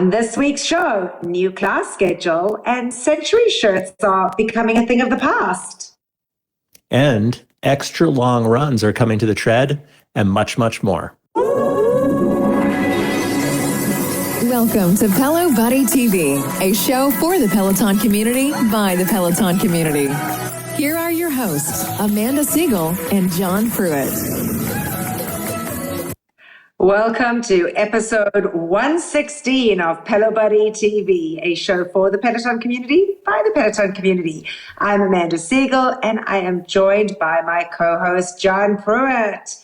On this week's show, new class schedule and century shirts are becoming a thing of the past. And extra long runs are coming to the tread, and much, much more. Welcome to Pelo Buddy TV, a show for the Peloton community by the Peloton community. Here are your hosts, Amanda Siegel and John Pruitt. Welcome to episode 116 of Pelo Buddy TV, a show for the Peloton community by the Peloton community. I'm Amanda Siegel, and I am joined by my co-host, John Pruitt.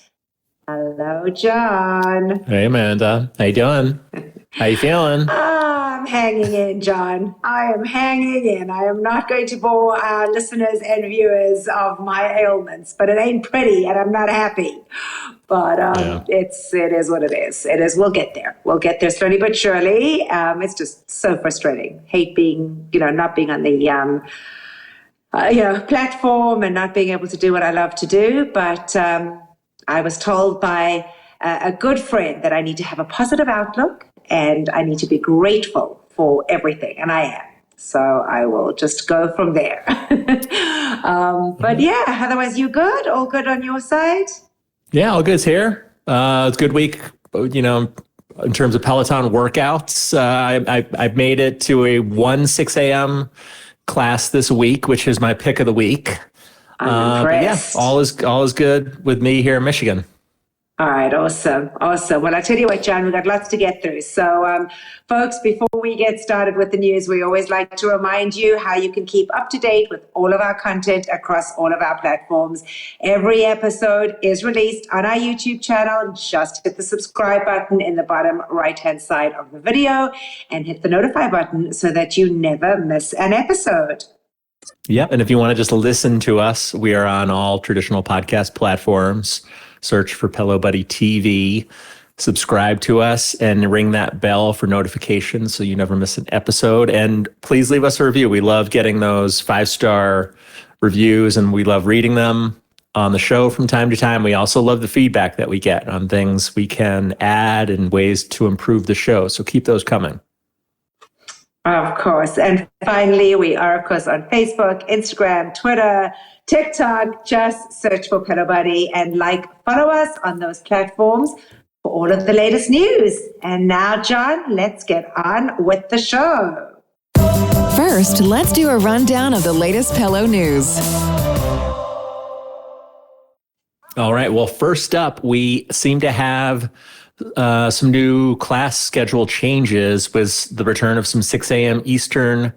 Hello, John. Hey, Amanda. How you doing? How you feeling? I'm hanging in, John. I am hanging in. I am not going to bore our listeners and viewers of my ailments, but it ain't pretty, and I'm not happy. But it is what it is. It is. We'll get there. We'll get there slowly but surely. It's just so frustrating. Hate being, not being on the, platform and not being able to do what I love to do. But I was told by a good friend that I need to have a positive outlook and I need to be grateful for everything, and I am. So I will just go from there. But yeah, otherwise you good? All good on your side? Yeah, all good's here. It's a good week, in terms of Peloton workouts. I've made it to a 6 a.m. class this week, which is my pick of the week. I'm impressed. But yeah, all is good with me here in Michigan. All right, awesome. Well, I tell you what, John, we've got lots to get through. So, folks, before we get started with the news, we always like to remind you how you can keep up to date with all of our content across all of our platforms. Every episode is released on our YouTube channel. Just hit the subscribe button in the bottom right-hand side of the video and hit the notify button so that you never miss an episode. Yep, and if you want to just listen to us, we are on all traditional podcast platforms. Search for Pelo Buddy TV, subscribe to us, and ring that bell for notifications so you never miss an episode. And please leave us a review. We love getting those 5-star reviews, and we love reading them on the show from time to time. We also love the feedback that we get on things we can add and ways to improve the show. So keep those coming. Of course. And finally, we are, of course, on Facebook, Instagram, Twitter, TikTok. Just search for Pelo Buddy and follow us on those platforms for all of the latest news. And now, John, let's get on with the show. First, let's do a rundown of the latest Pelo news. All right. Well, first up, we seem to have some new class schedule changes with the return of some 6 a.m. Eastern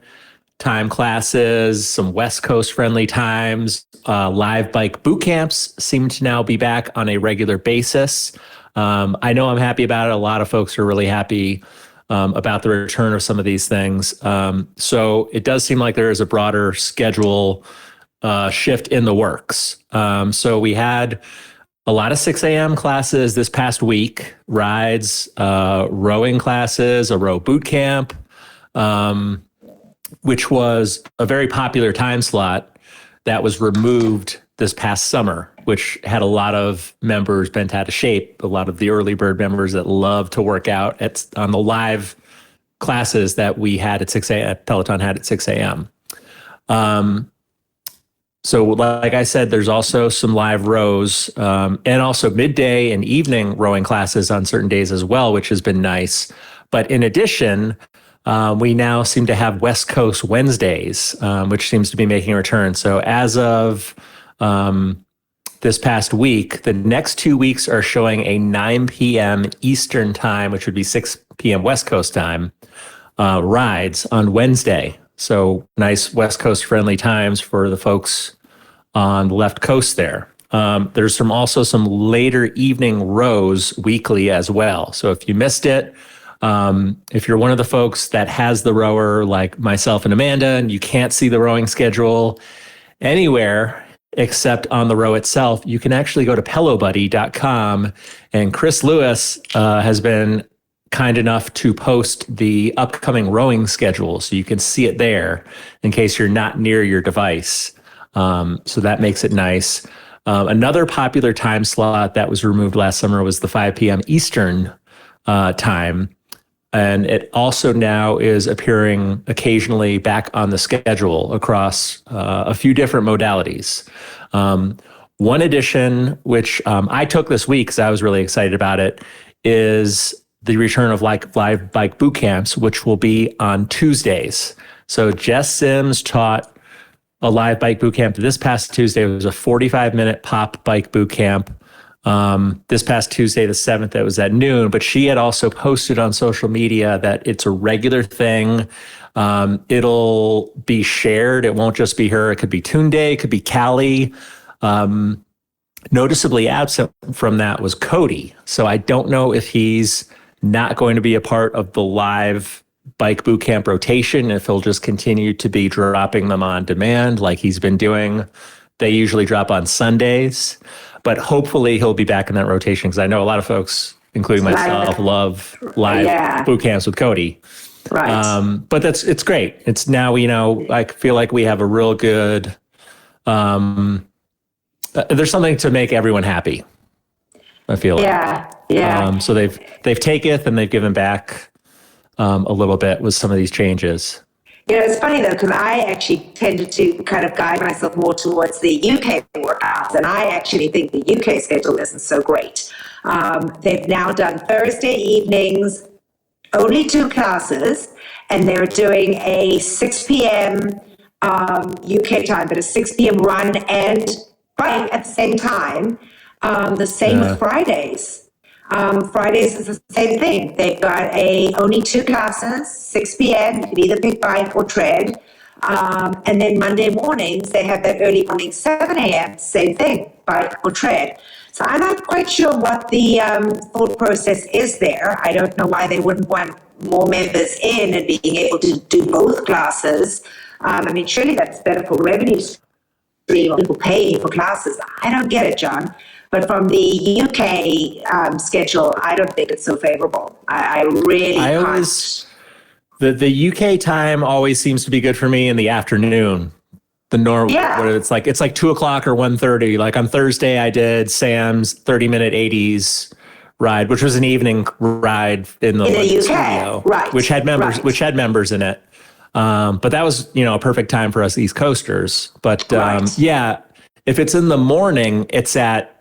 time classes, some West Coast friendly times. Live bike boot camps seem to now be back on a regular basis. I know I'm happy about it. A lot of folks are really happy about the return of some of these things. So it does seem like there is a broader schedule shift in the works. So we had a lot of 6 a.m. classes this past week, rides, rowing classes, a row boot camp, which was a very popular time slot that was removed this past summer, which had a lot of members bent out of shape, a lot of the early bird members that love to work out on the live classes that we had at 6 a.m., Peloton had at 6 a.m. So like I said, there's also some live rows and also midday and evening rowing classes on certain days as well, which has been nice. But in addition, we now seem to have West Coast Wednesdays, which seems to be making a return. So as of this past week, the next 2 weeks are showing a 9 p.m. Eastern time, which would be 6 p.m. West Coast time, rides on Wednesday. So nice West Coast friendly times for the folks on the left coast there. There's also some later evening rows weekly as well. So if you missed it, if you're one of the folks that has the rower like myself and Amanda, and you can't see the rowing schedule anywhere except on the row itself, you can actually go to pelobuddy.com, and Chris Lewis has been kind enough to post the upcoming rowing schedule so you can see it there in case you're not near your device. So that makes it nice. Another popular time slot that was removed last summer was the 5 p.m. Eastern time. And it also now is appearing occasionally back on the schedule across a few different modalities. One addition, which I took this week because I was really excited about it, is the return of live bike boot camps, which will be on Tuesdays. So Jess Sims taught a live bike boot camp this past Tuesday. It was a 45-minute pop bike boot camp. This past Tuesday, the 7th, it was at noon, but she had also posted on social media that it's a regular thing. It'll be shared. It won't just be her. It could be Tunde, it could be Callie. Noticeably absent from that was Cody. So I don't know if he's not going to be a part of the live bike boot camp rotation, if he'll just continue to be dropping them on demand like he's been doing. They usually drop on Sundays. But hopefully he'll be back in that rotation because I know a lot of folks, including myself, love live boot camps with Cody. Right. But it's great. It's now, I feel like we have a real good, there's something to make everyone happy. I feel like. Yeah. So they've taketh and they've given back a little bit with some of these changes. It's funny though, because I actually tended to kind of guide myself more towards the UK workouts, and I actually think the UK schedule isn't so great. They've now done Thursday evenings, only 2 classes, and they're doing a 6 p.m. UK time, but a 6 p.m. run and bike at the same time. The same with Fridays. Fridays is the same thing. They've got only 2 classes, 6 p.m. You can either pick bike or tread. And then Monday mornings, they have that early morning, 7 a.m., same thing, bike or tread. So I'm not quite sure what the thought process is there. I don't know why they wouldn't want more members in and being able to do both classes. Surely that's better for revenue stream, or people paying for classes. I don't get it, John. But from the UK schedule, I don't think it's so favorable. I really can't. The UK time always seems to be good for me in the afternoon. The normal, it's like 2 o'clock or 1:30. Like on Thursday, I did Sam's 30-minute 80s ride, which was an evening ride in the UK studio, right? Which had members in it. But that was a perfect time for us East Coasters. But if it's in the morning, it's at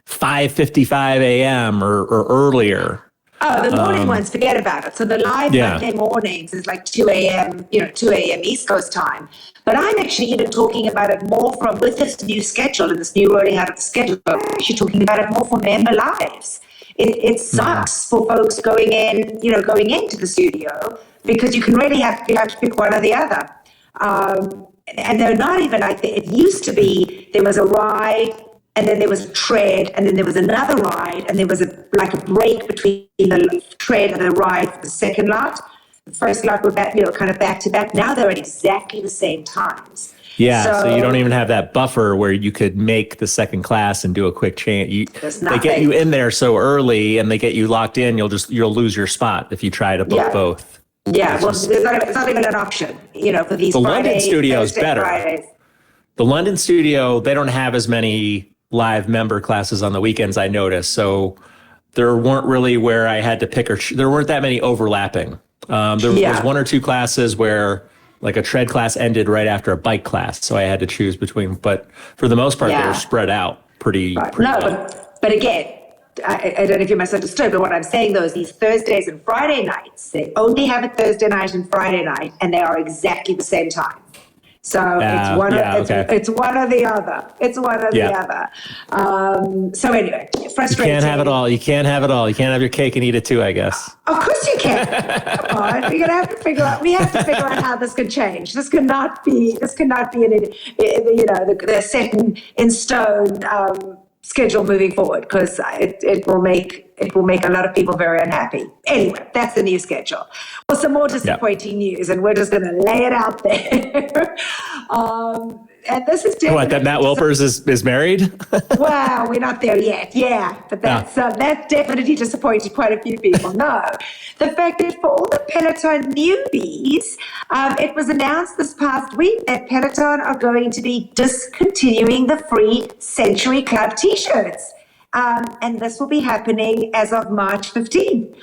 5:55 a.m. or earlier. Oh, the morning ones, forget about it. So the live Monday mornings is like 2 a.m., 2 a.m. East Coast time. But I'm actually talking about it more with this new schedule and this new rolling out of the schedule. I'm actually talking about it more for member lives. It sucks for folks going into the studio because you have to pick one or the other. And they're not even like it used to be. There was a ride, and then there was a tread, and then there was another ride, and there was a break between the tread and the ride for the second lot. The first lot were back, kind of back to back. Now they're at exactly the same times. Yeah, so you don't even have that buffer where you could make the second class and do a quick change. They get you in there so early, and they get you locked in. You'll lose your spot if you try to book both. Yeah, it's not even an option, for these. The London studio is better. Fridays. The London studio, they don't have as many live member classes on the weekends, I noticed. So there weren't really where I had to pick there weren't that many overlapping. There was 1 or 2 classes where like a tread class ended right after a bike class. So I had to choose between, but for the most part, they were spread out pretty well. But again, I don't know if you misunderstood, but what I'm saying though is these Thursdays and Friday nights, they only have it Thursday night and Friday night, and they are exactly the same time. So it's one or the other. It's one or the other. So anyway, frustrating. You can't have it all. You can't have your cake and eat it too, I guess. Of course you can. Come on, we're gonna have to figure out. We have to figure out how this can change. This cannot be the set in stone schedule moving forward, because it will make a lot of people very unhappy. Anyway, that's the new schedule. Well, some more disappointing news, and we're just going to lay it out there. And this is what, that Matt Wilpers is married? Well, we're not there yet. Yeah, but that's definitely disappointed quite a few people. No, the fact that for all the Peloton newbies, it was announced this past week that Peloton are going to be discontinuing the free Century Club t-shirts. And this will be happening as of March 15.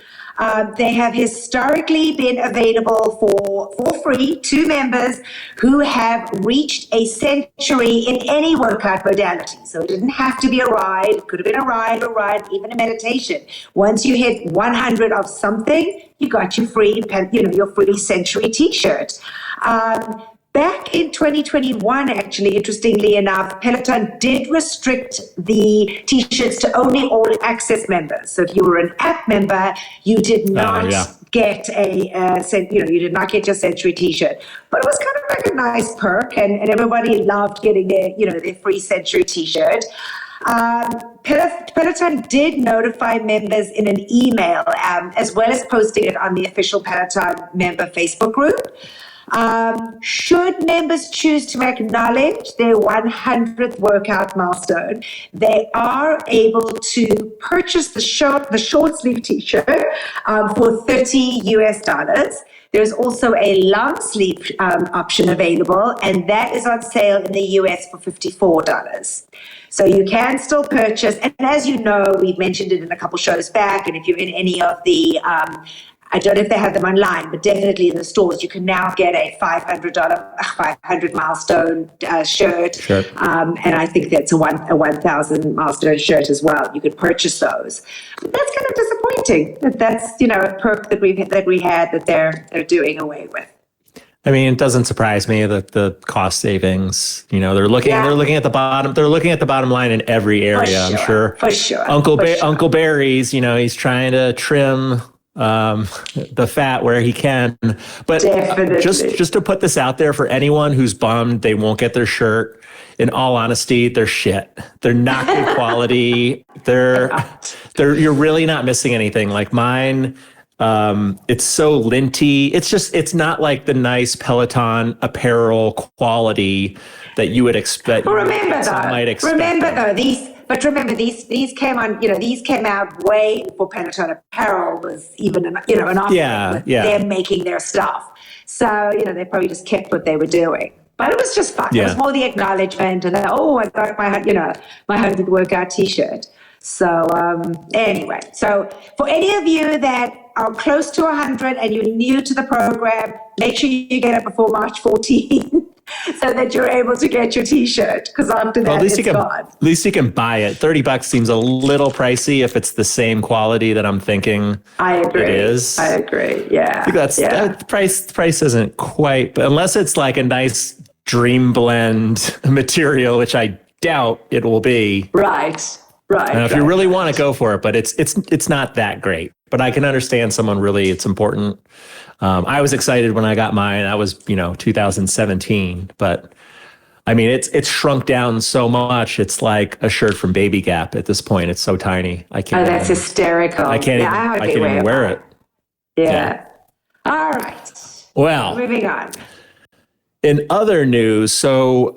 They have historically been available for free to members who have reached a century in any workout modality. So it didn't have to be a ride. It could have been a ride, even a meditation. Once you hit 100 of something, you got your free, your free century t-shirt. Back in 2021, actually, interestingly enough, Peloton did restrict the t-shirts to only all access members. So if you were an app member, you did not get you did not get your century t-shirt. But it was kind of like a nice perk, and everybody loved getting their free century t-shirt. Peloton did notify members in an email, as well as posting it on the official Peloton member Facebook group. Should members choose to acknowledge their 100th workout milestone, they are able to purchase the short sleeve t-shirt for $30 US. There's also a long sleeve option available, and that is on sale in the US for $54. So you can still purchase, and as you know, we've mentioned it in a couple shows back, and if you're in any of the I don't know if they have them online, but definitely in the stores, you can now get a $500 milestone shirt. Sure. And I think that's a 1,000 milestone shirt as well. You could purchase those. But that's kind of disappointing. That's a perk that we had that they're doing away with. I mean, it doesn't surprise me that the cost savings, they're looking at the bottom. They're looking at the bottom line in every area. I'm sure. For sure. Uncle Barry's, he's trying to trim the fat where he can, but just to put this out there for anyone who's bummed they won't get their shirt, in all honesty, they're shit. They're not good quality. You're really not missing anything. Like mine, it's so linty. It's not like the nice Peloton apparel quality that you would expect. Remember these came out way before Peloton apparel was even an option. They're making their stuff. So, they probably just kept what they were doing. But it was just fun. Yeah. It was more the acknowledgement and I got my 100 workout t-shirt. So anyway, so for any of you that are close to 100 and you're new to the program, make sure you get it before March 14. So that you're able to get your t-shirt, because after that, it's gone. At least you can buy it. $30 seems a little pricey if it's the same quality that I'm thinking I agree. It is. I agree. Yeah. I think the price isn't quite, but unless it's like a nice dream blend material, which I doubt it will be. Right. If you really want to go for it, but it's not that great. But I can understand it's important. I was excited when I got mine. That was, 2017. But I mean, it's shrunk down so much. It's like a shirt from Baby Gap at this point. It's so tiny. I can't. Oh, that's hysterical. I can't even wear it. Yeah. All right. Well, moving on. In other news, so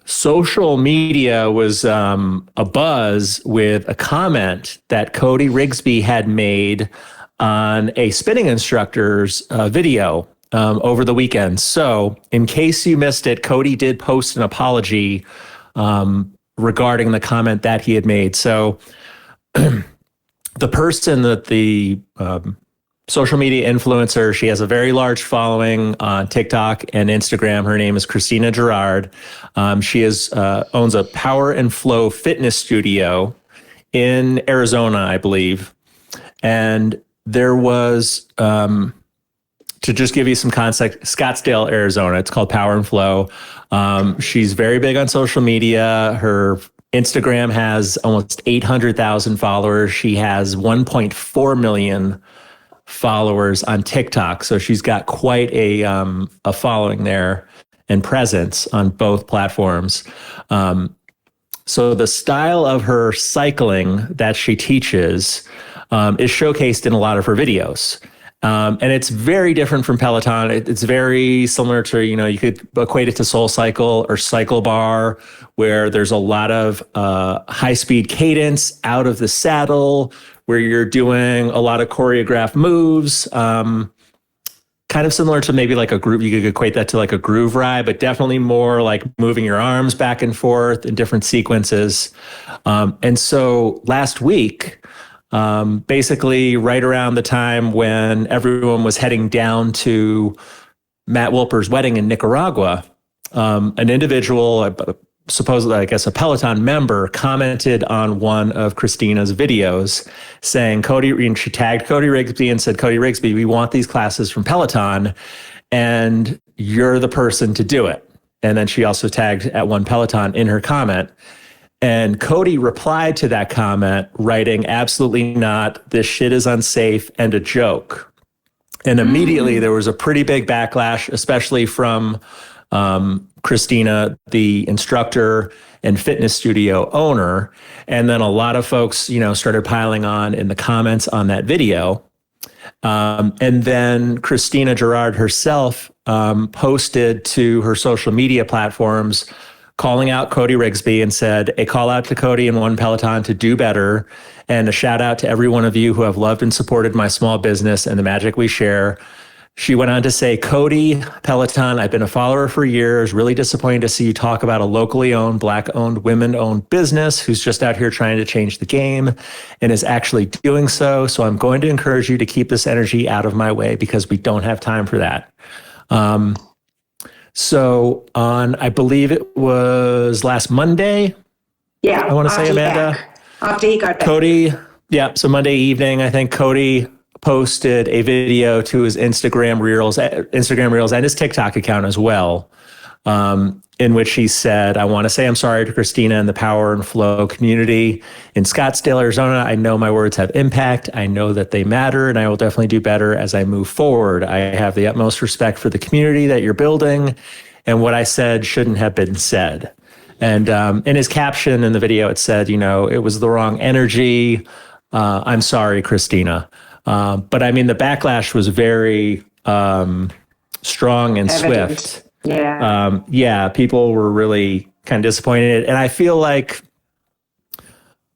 social media was abuzz with a comment that Cody Rigsby had made on a spinning instructor's video over the weekend. So in case you missed it, Cody did post an apology regarding the comment that he had made. So the person that the social media influencer, she has a very large following on TikTok and Instagram. Her name is Christina Gerard. She owns a Power and Flow fitness studio in Arizona, I believe. And there was, to just give you some context, Scottsdale, Arizona. It's called Power and Flow. She's very big on social media. Her Instagram has almost 800,000 followers. She has 1.4 million followers on TikTok. So she's got quite a following there and presence on both platforms. So the style of her cycling that she teaches is showcased in a lot of her videos. And it's very different from Peloton. It's very similar to, you could equate it to Soul Cycle or Cycle Bar, where there's a lot of high-speed cadence out of the saddle, where you're doing a lot of choreographed moves. Kind of similar to maybe like a groove. You could equate that to like a groove ride, but definitely more like moving your arms back and forth in different sequences. And so last week, basically right around the time when everyone was heading down to Matt Wilper's wedding in Nicaragua, an individual, supposedly, I guess, a Peloton member, commented on one of Christina's videos saying, and she tagged Cody Rigsby and said, Cody Rigsby, we want these classes from Peloton, and you're the person to do it. And then she also tagged at One Peloton in her comment. And Cody replied to that comment, writing, absolutely not, this shit is unsafe and a joke. And immediately there was a pretty big backlash, especially from Christina, the instructor and fitness studio owner. And then a lot of folks, started piling on in the comments on that video. And then Christina Gerard herself posted to her social media platforms, calling out Cody Rigsby, and said, a call out to Cody and One Peloton to do better, and a shout out to every one of you who have loved and supported my small business and the magic we share. She went on to say, Cody, Peloton, I've been a follower for years. Really disappointed to see you talk about a locally owned, Black-owned, women-owned business who's just out here trying to change the game and is actually doing so. So I'm going to encourage you to keep this energy out of my way because we don't have time for that. So on, I believe it was last Monday. Yeah. I want to say, Amanda. After he got back. Cody, yeah. So Monday evening, I think Cody posted a video to his Instagram Reels and his TikTok account as well, in which he said, I want to say I'm sorry to Christina and the Power and Flow community in Scottsdale, Arizona. I know my words have impact. I know that they matter, and I will definitely do better as I move forward. I have the utmost respect for the community that you're building, and what I said shouldn't have been said. And in his caption in the video, it said, it was the wrong energy. I'm sorry, Christina. But I mean, the backlash was very strong and evident. swift. Yeah. People were really kind of disappointed. And I feel like,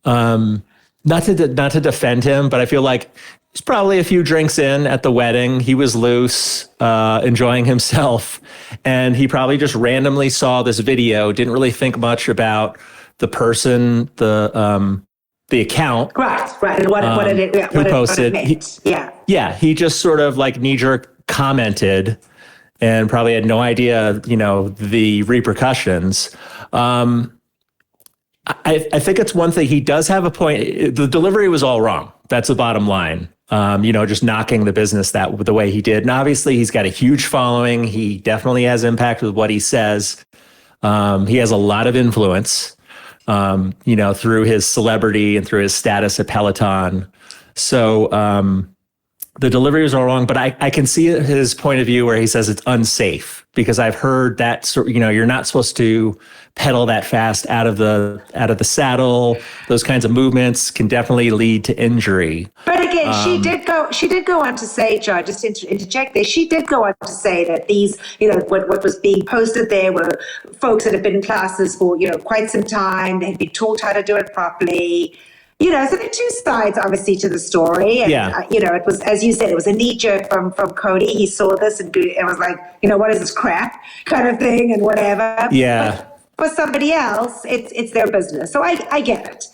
not to defend him, but I feel like he's probably a few drinks in at the wedding. He was loose, enjoying himself. And he probably just randomly saw this video, didn't really think much about the person, the account. Right. And what who posted. it meant. He just sort of like knee-jerk commented and probably had no idea, the repercussions. I think it's one thing. He does have a point. The delivery was all wrong. That's the bottom line. Just knocking the business the way he did. And obviously he's got a huge following. He definitely has impact with what he says. He has a lot of influence, through his celebrity and through his status at Peloton. So, the delivery was all wrong, but I can see his point of view where he says it's unsafe, because I've heard that, you're not supposed to pedal that fast out of the saddle. Those kinds of movements can definitely lead to injury. But again, she did go on to say, John, just to interject there, she did go on to say that these, what was being posted there were folks that have been in classes for, quite some time. They had been taught how to do it properly. So there are two sides, obviously, to the story. And, it was, as you said, it was a knee jerk from Cody. He saw this and it was like, what is this crap kind of thing and whatever. Yeah. But for somebody else, it's their business. So I get it.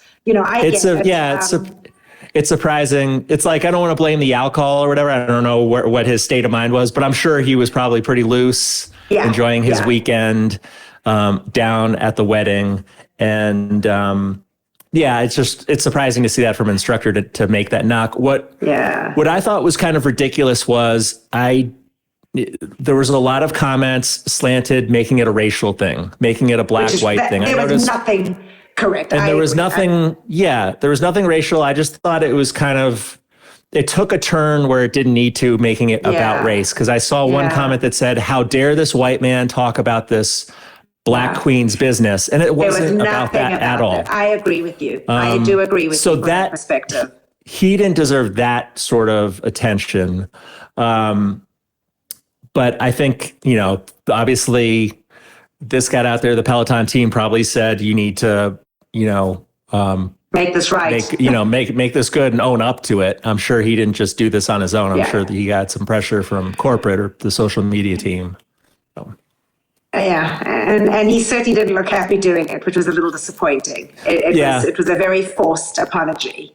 It's surprising. It's like, I don't want to blame the alcohol or whatever. I don't know what his state of mind was, but I'm sure he was probably pretty loose, enjoying his weekend down at the wedding. And, it's surprising to see that from an instructor to make that knock. What I thought was kind of ridiculous was there was a lot of comments slanted, making it a racial thing, making it a black-white thing. There was nothing correct. And there was nothing racial. I just thought it was it took a turn where it didn't need to, making it about race. Because I saw one comment that said, how dare this white man talk about this Black Queen's business, and it wasn't about that at all. I agree with you. I do agree with you from that perspective. He didn't deserve that sort of attention. But I think, obviously this got out there. The Peloton team probably said, you need to, make this right. Make this good and own up to it. I'm sure he didn't just do this on his own. I'm sure that he got some pressure from corporate or the social media team. So. And he certainly didn't look happy doing it, which was a little disappointing. It was a very forced apology.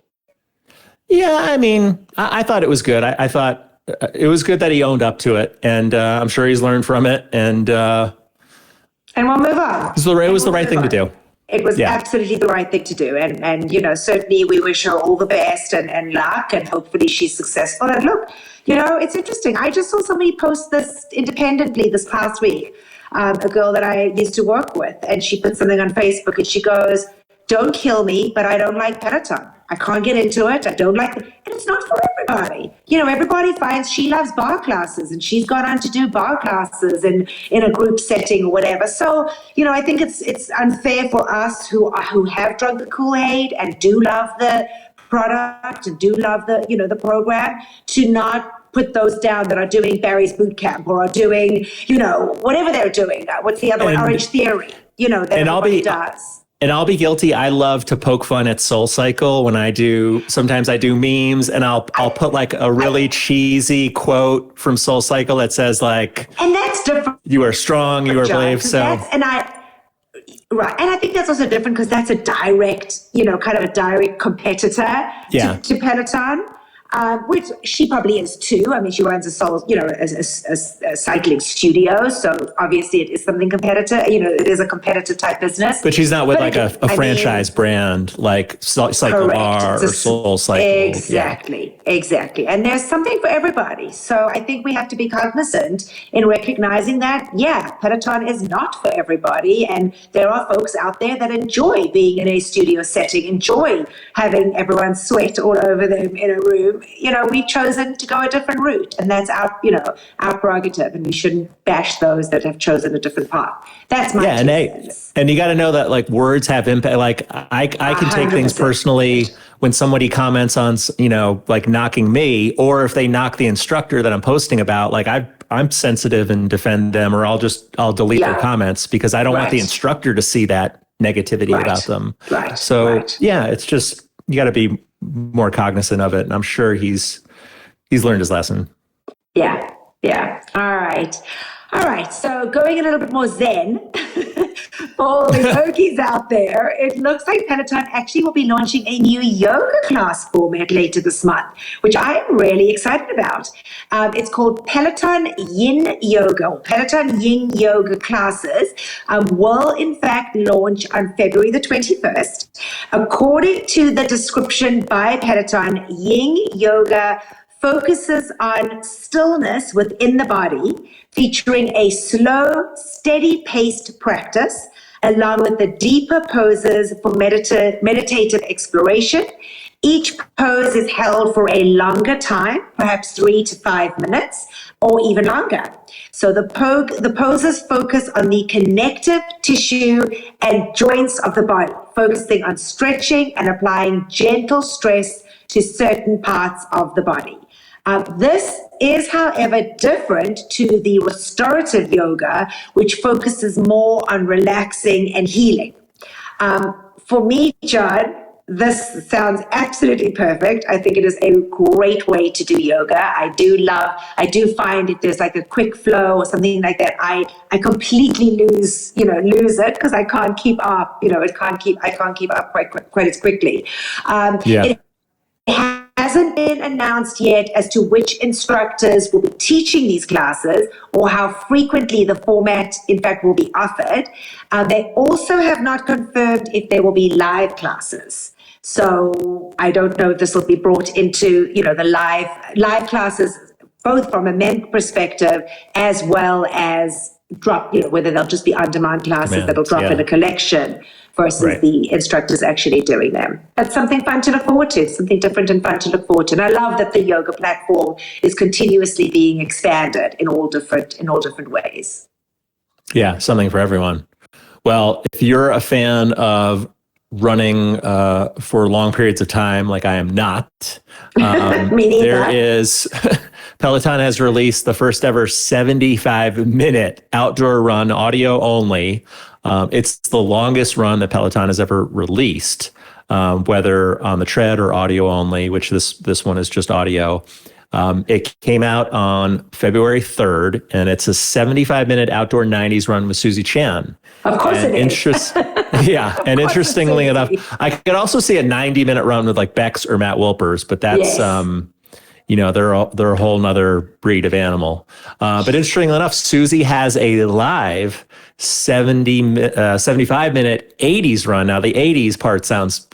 Yeah, I mean, I thought it was good. I thought it was good that he owned up to it, and I'm sure he's learned from it. And we'll move on. it was the right thing to do. It was absolutely the right thing to do. And certainly we wish her all the best and luck, and hopefully she's successful. And look, it's interesting. I just saw somebody post this independently this past week, a girl that I used to work with, and she put something on Facebook and she goes, "Don't kill me, but I don't like Peloton. I can't get into it. I don't like it." And it's not for everybody. Everybody finds she loves bar classes, and she's gone on to do bar classes in a group setting or whatever. So, I think it's unfair for us who have drunk the Kool-Aid and do love the product and do love the program, to not put those down that are doing Barry's bootcamp or are doing, whatever they're doing. What's the other one? Orange Theory, that everybody does. And I'll be guilty. I love to poke fun at Soul Cycle when sometimes I do memes, and I'll put like a really cheesy quote from Soul Cycle that says like, and that's different. "You are strong, you are brave." Right. And I think that's also different because that's a direct, kind of a direct competitor to Peloton. Which she probably is too. I mean, she runs a cycling studio, so obviously it is something competitor. It is a competitor type business. But she's not with a franchise brand like Cycle Bar or Soul Cycle. Exactly. And there's something for everybody. So I think we have to be cognizant in recognizing that, Peloton is not for everybody, and there are folks out there that enjoy being in a studio setting, enjoy having everyone sweat all over them in a room. We've chosen to go a different route, and that's our prerogative, and we shouldn't bash those that have chosen a different path. That's my and you got to know that like words have impact. Like I can take 100%. Things personally when somebody comments on, like knocking me, or if they knock the instructor that I'm posting about. Like I'm sensitive and defend them, or I'll delete their comments because I don't want the instructor to see that negativity about them. Right. So it's just, you got to be more cognizant of it, and I'm sure he's learned his lesson. Yeah. All right. So going a little bit more zen for all the yogis out there, it looks like Peloton actually will be launching a new yoga class format later this month, which I am really excited about. It's called Peloton Yin Yoga, or Peloton Yin Yoga classes will in fact launch on February the 21st. According to the description by Peloton, Yin Yoga focuses on stillness within the body, featuring a slow, steady-paced practice, along with the deeper poses for meditative exploration. Each pose is held for a longer time, perhaps 3 to 5 minutes, or even longer. So the poses focus on the connective tissue and joints of the body, focusing on stretching and applying gentle stress to certain parts of the body. This is, however, different to the restorative yoga, which focuses more on relaxing and healing. For me, John, this sounds absolutely perfect. I think it is a great way to do yoga. I do find if there's like a quick flow or something like that, I completely lose it because I can't keep up. I can't keep up quite as quickly. It hasn't been announced yet as to which instructors will be teaching these classes or how frequently the format, in fact, will be offered. They also have not confirmed if there will be live classes. So I don't know if this will be brought into, the live classes, both from a member perspective as well as whether they'll just be on-demand classes that'll drop in a collection versus the instructors actually doing them. That's something fun to look forward to, something different and fun to look forward to. And I love that the yoga platform is continuously being expanded in all different ways. Yeah, something for everyone. Well, if you're a fan of running for long periods of time, like I am not, there is... Peloton has released the first ever 75-minute outdoor run, audio only. It's the longest run that Peloton has ever released, whether on the tread or audio only, which this one is just audio. It came out on February 3rd, and it's a 75-minute outdoor 90s run with Susie Chan. Of course it is. Yeah. And interestingly enough, I could also see a 90-minute run with like Bex or Matt Wilpers, but that's, they're a whole nother breed of animal. But interestingly enough, Susie has a live 75-minute 80s run. Now the 80s part sounds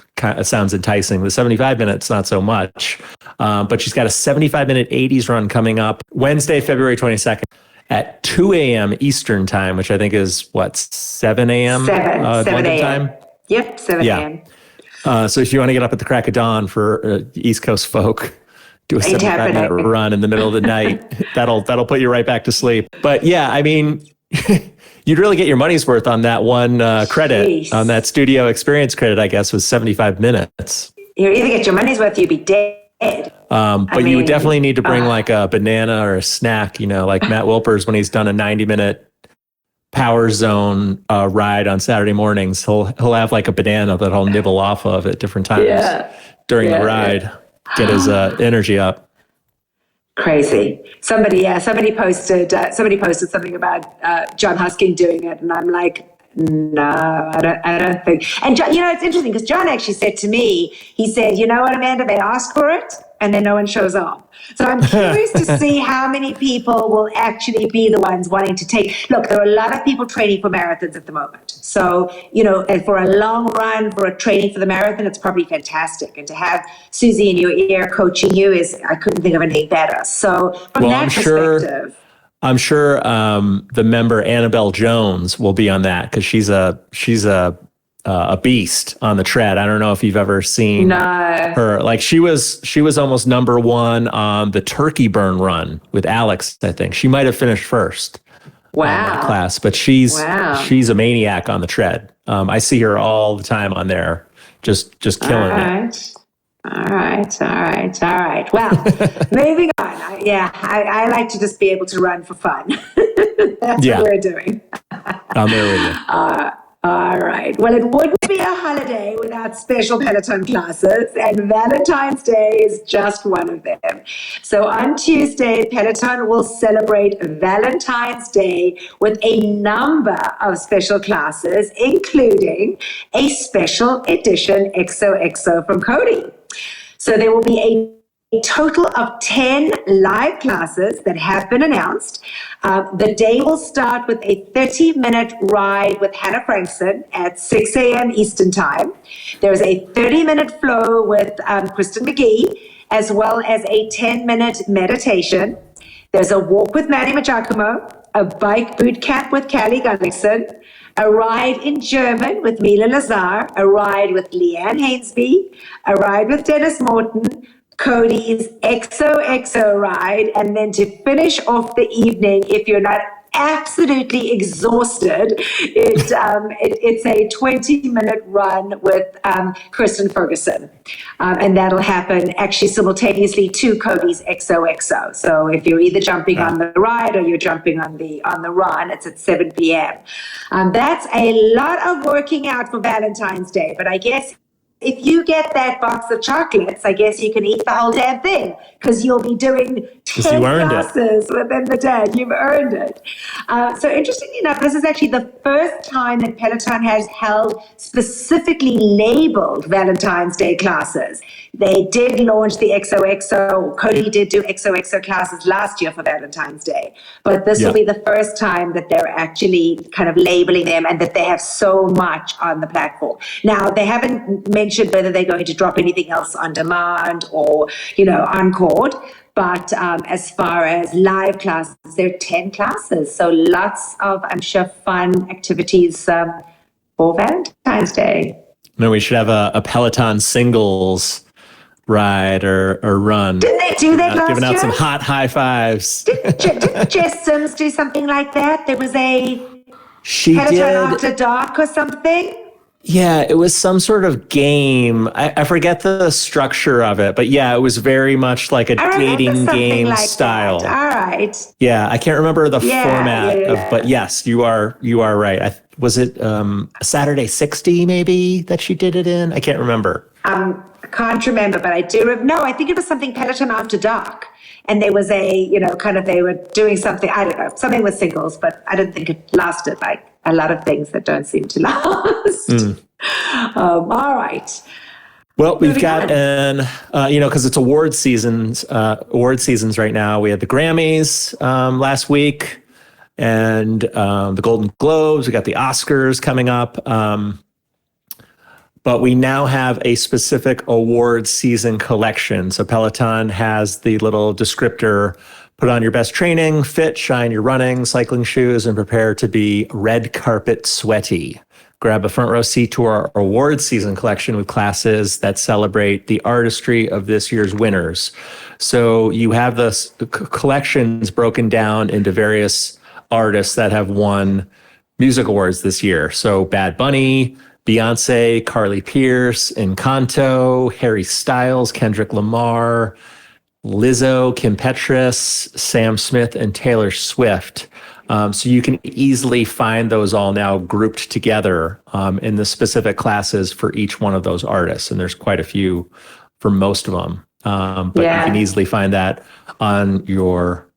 enticing. The 75 minutes, not so much. But she's got a 75-minute 80s run coming up Wednesday, February 22nd at 2 a.m. Eastern time, which I think is 7 a.m. 7 London a.m. time. Yep, 7 a.m. So if you want to get up at the crack of dawn for East Coast folk, do a 75-minute run in the middle of the night. That'll put you right back to sleep. But yeah, I mean, you'd really get your money's worth on that one credit. Jeez. On that studio experience credit, I guess, was 75 minutes. You either get your money's worth, you'd be dead. But you would definitely need to bring like a banana or a snack, like Matt Wilpers, when he's done a 90-minute Power Zone ride on Saturday mornings, he'll have like a banana that he'll nibble off of at different times during the ride, get his energy up. Crazy. Somebody posted something about John Husking doing it, and I'm like, no, I don't think. And John, it's interesting because John actually said to me, he said, you know what, Amanda, they ask for it and then no one shows up. So I'm curious to see how many people will actually be the ones wanting to take. Look, there are a lot of people training for marathons at the moment. So, and for a long run, for a training for the marathon, it's probably fantastic. And to have Susie in your ear coaching you I couldn't think of anything better. So from that perspective. I'm sure the member Annabelle Jones will be on that because she's a beast on the tread. I don't know if you've ever seen her. Like she was almost number one on the Turkey Burn run with Alex. I think she might have finished first. Wow. In that class, but she's a maniac on the tread. I see her all the time on there, just killing it. All right. Well, moving on. I like to just be able to run for fun. That's what we're doing. I'm there with you. All right. Well, it wouldn't be a holiday without special Peloton classes, and Valentine's Day is just one of them. So on Tuesday, Peloton will celebrate Valentine's Day with a number of special classes, including a special edition XOXO from Cody. So there will be a total of 10 live classes that have been announced. The day will start with a 30-minute ride with Hannah Frankson at 6 a.m. Eastern Time. There's a 30-minute flow with Kristen McGee, as well as a 10-minute meditation. There's a walk with Maddie Majacomo, a bike boot camp with Callie Gunnickson, a ride in German with Mila Lazar, a ride with Leanne Hainsby, a ride with Dennis Morton, Cody's XOXO ride, and then to finish off the evening, if you're not absolutely exhausted, it's a 20-minute run with Kristen Ferguson. And that'll happen actually simultaneously to Cody's XOXO. So if you're either jumping on the ride or you're jumping on the run, it's at 7 p.m. That's a lot of working out for Valentine's Day, but I guess if you get that box of chocolates, I guess you can eat the whole damn thing because you'll be doing 10 classes within the day. You've earned it. So interestingly enough, this is actually the first time that Peloton has held specifically labeled Valentine's Day classes. They did launch the XOXO. Cody did do XOXO classes last year for Valentine's Day. But this will be the first time that they're actually kind of labeling them and that they have so much on the platform. Now, they haven't mentioned whether they're going to drop anything else on demand or, on chord. But as far as live classes, there are 10 classes. So lots of, I'm sure, fun activities for Valentine's Day. No, we should have a Peloton singles ride or run. Didn't they do that last year? Giving out some hot high fives. Didn't Jess Sims do something like that? There was a Peloton After Dark or something? Yeah, it was some sort of game. I forget the structure of it, but yeah, it was very much like a dating game like style. That. All right. Yeah, I can't remember the format, but yes, you are right. Was it a Saturday 60 maybe that she did it in? I can't remember. I can't remember, but I do. No, I think it was something Peloton After Dark. and there was they were doing something, I don't know, something with singles, but I don't think it lasted like a lot of things that don't seem to last. All right. Well, we've got because it's award seasons right now. We had the Grammys last week and the Golden Globes. We got the Oscars coming up. But we now have a specific award season collection. So Peloton has the little descriptor: put on your best training, fit, shine your running, cycling shoes, and prepare to be red carpet sweaty. Grab a front row seat to our award season collection with classes that celebrate the artistry of this year's winners. So you have the collections broken down into various artists that have won music awards this year. So Bad Bunny, Beyonce, Carly Pearce, Encanto, Harry Styles, Kendrick Lamar, Lizzo, Kim Petras, Sam Smith, and Taylor Swift. So you can easily find those all now grouped together in the specific classes for each one of those artists. And there's quite a few for most of them. But you can easily find that on your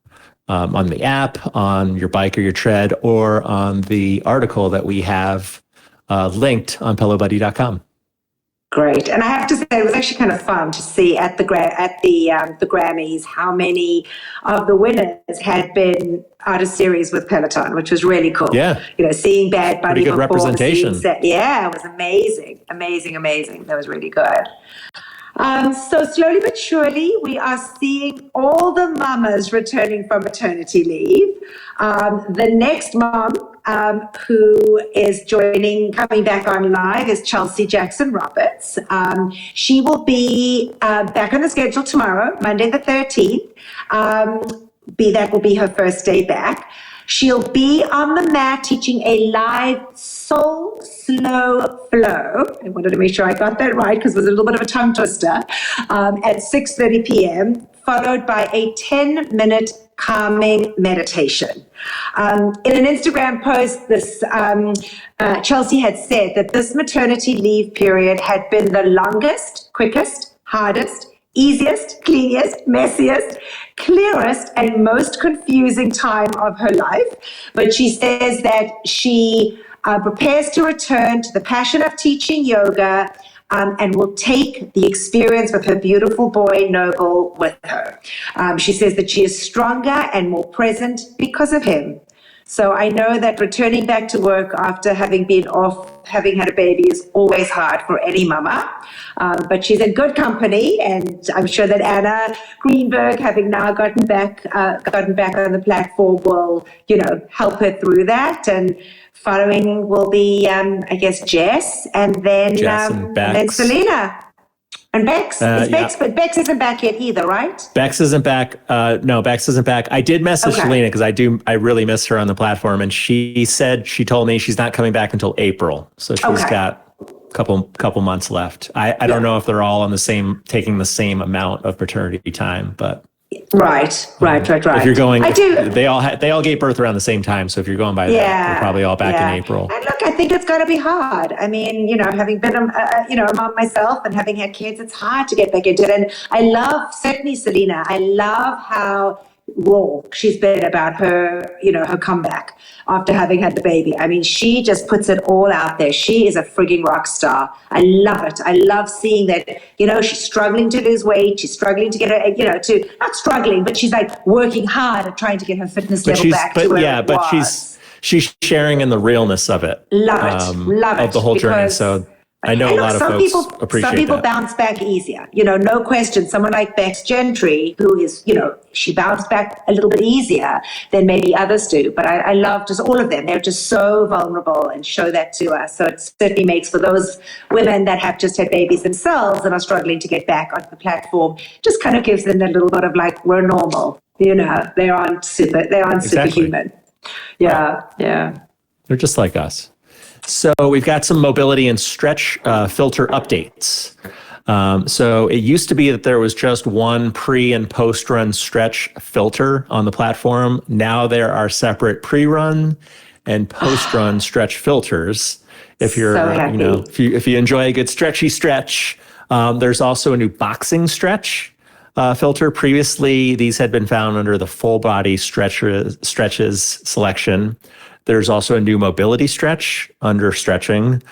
on the app, on your bike or your tread, or on the article that we have linked on pelobuddy.com. Great. And I have to say, it was actually kind of fun to see at the Grammys how many of the winners had been artist series with Peloton, which was really cool. Yeah. Seeing Bad Bunny. Pretty good representation. It was amazing. That was really good. So slowly but surely, we are seeing all the mamas returning from maternity leave. The next mom who is coming back on live is Chelsea Jackson Roberts. She will be back on the schedule tomorrow, Monday the 13th. That will be her first day back. She'll be on the mat teaching a live soul slow flow. I wanted to make sure I got that right because it was a little bit of a tongue twister, at 6:30 p.m., followed by a 10-minute calming meditation. In an Instagram post, Chelsea had said that this maternity leave period had been the longest, quickest, hardest, easiest, cleanest, messiest, clearest, and most confusing time of her life. But she says that she prepares to return to the passion of teaching yoga and will take the experience with her beautiful boy, Noble, with her. She says that she is stronger and more present because of him. So I know that returning back to work after having been off, having had a baby, is always hard for any mama. But she's in good company, and I'm sure that Anna Greenberg, having now gotten back on the platform, will, help her through that. And following will be, I guess, Jess, and then Selena. And Bex, but Bex isn't back yet either, right? Bex isn't back. No, Bex isn't back. I did message Selena because I really miss her on the platform, and she told me she's not coming back until April, so she's got a couple months left. I don't know if they're all taking the same amount of paternity time, but right. If you're going, they all gave birth around the same time, so if you're going by that, they're probably all back in April. And look, I think it's got to be hard. I mean, having been a mom myself and having had kids, it's hard to get back into it. And I love, certainly Selena, I love how raw she's been about her, her comeback after having had the baby. I mean, she just puts it all out there. She is a frigging rock star. I love it. I love seeing that, she's struggling to lose weight. She's struggling to get her, not struggling, but she's like working hard at trying to get her fitness level back to where it was. She's sharing in the realness of it. Love it. Of the whole journey. So I know a lot of folks appreciate that. Some people bounce back easier, no question. Someone like Bex Gentry, who is, she bounced back a little bit easier than maybe others do. But I love just all of them. They're just so vulnerable and show that to us. So it certainly makes for those women that have just had babies themselves and are struggling to get back onto the platform, just kind of gives them a little bit of like, we're normal. They aren't superhuman. Yeah. They're just like us. So we've got some mobility and stretch filter updates. So it used to be that there was just one pre and post run stretch filter on the platform. Now there are separate pre-run and post run stretch filters. If you're, if you enjoy a good stretchy stretch, there's also a new boxing stretch filter. Previously, these had been found under the full body stretches selection. There's also a new mobility stretch under stretching.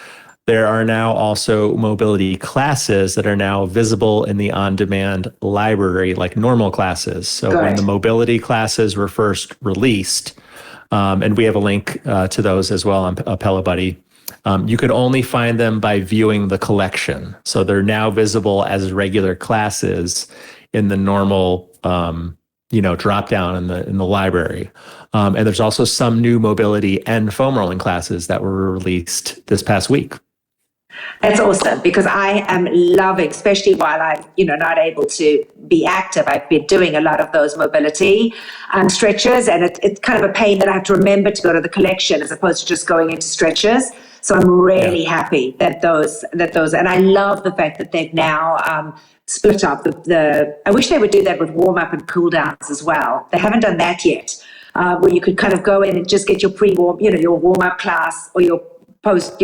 There are now also mobility classes that are now visible in the on-demand library, like normal classes. So when the mobility classes were first released, and we have a link to those as well on Pelo Buddy, you could only find them by viewing the collection. So they're now visible as regular classes in the normal, drop down in the library. And there's also some new mobility and foam rolling classes that were released this past week. That's awesome, because I am loving, especially while I'm, not able to be active. I've been doing a lot of those mobility stretches, and it's kind of a pain that I have to remember to go to the collection as opposed to just going into stretches. So I'm really happy that those, and I love the fact that they've now split up I wish they would do that with warm up and cool downs as well. They haven't done that yet, where you could kind of go in and just get your pre-warm, your warm up class or your post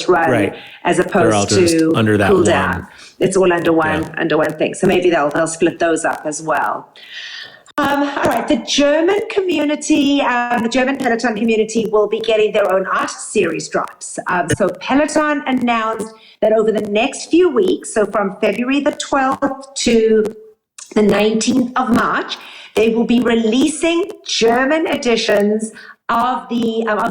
run, as opposed to under that cool down. It's all under one thing. So maybe they'll split those up as well. All right, the German community, the German Peloton community will be getting their own art series drops. So Peloton announced that over the next few weeks, so from February the 12th to the 19th of March, they will be releasing German editions of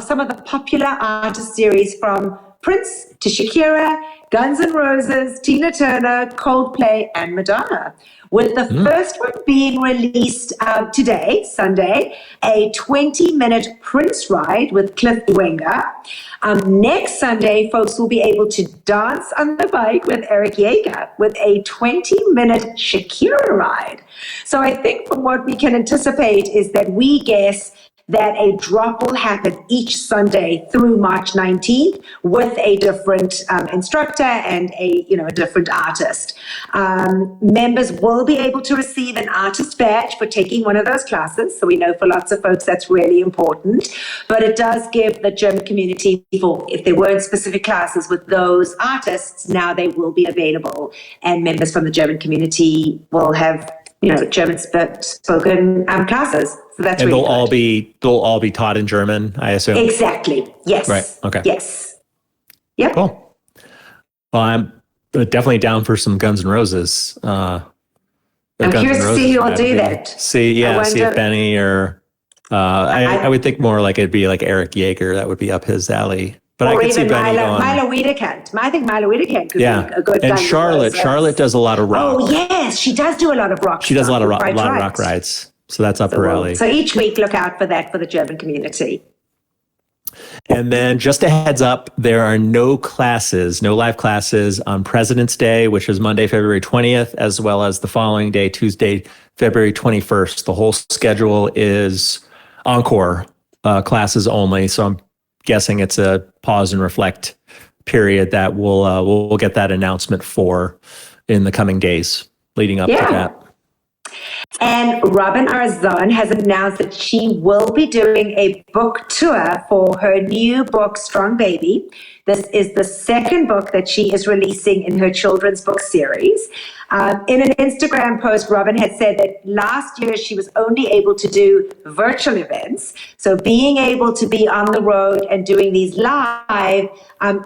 some of the popular artist series, from Prince to Shakira, Guns N' Roses, Tina Turner, Coldplay, and Madonna. With the first one being released today, Sunday, a 20-minute Prince ride with Cliff Wenger. Next Sunday, folks will be able to dance on the bike with Eric Yeager with a 20-minute Shakira ride. So I think from what we can anticipate is that we guess that a drop will happen each Sunday through March 19th with a different instructor and a different artist. Members will be able to receive an artist badge for taking one of those classes. So we know for lots of folks that's really important. But it does give the German community, if there weren't specific classes with those artists, now they will be available. And members from the German community will have German spoken classes. So that's and really they'll all be taught in German, I assume. Exactly. Yes. Right. Okay. Yes. Yep. Cool. Well, I'm definitely down for some Guns N' Roses. I'm curious to see who will do that. See if Benny or I would think more like it'd be like Eric Yeager. That would be up his alley. But I could see Benny going. Milo Wiedekant. I think Milo Wiedekant could be a good. And Charlotte does a lot of rock. Oh yes, she does do a lot of rock. She does a lot of rock rides. So that's up her alley. So each week, look out for that for the German community. And then just a heads up, there are no live classes on President's Day, which is Monday, February 20th, as well as the following day, Tuesday, February 21st. The whole schedule is encore classes only. So I'm guessing it's a pause and reflect period that we'll get that announcement for in the coming days leading up to that. And Robin Arzon has announced that she will be doing a book tour for her new book, Strong Baby. This is the second book that she is releasing in her children's book series. In an Instagram post, Robin had said that last year she was only able to do virtual events. So being able to be on the road and doing these live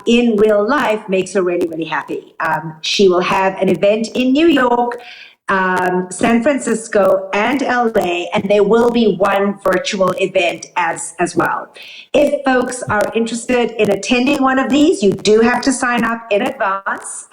in real life makes her really, really happy. She will have an event in New York, San Francisco, and LA, and there will be one virtual event as well. If folks are interested in attending one of these, you do have to sign up in advance,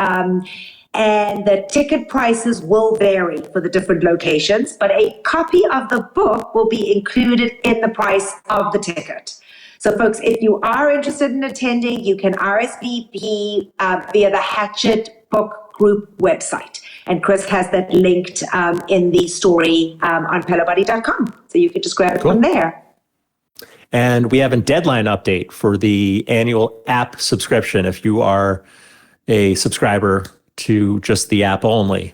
and the ticket prices will vary for the different locations, but a copy of the book will be included in the price of the ticket. So folks, if you are interested in attending, you can RSVP via the Hatchet Book Group website. And Chris has that linked in the story on pelobuddy.com. So you can just grab it from there. And we have a deadline update for the annual app subscription. If you are a subscriber to just the app only,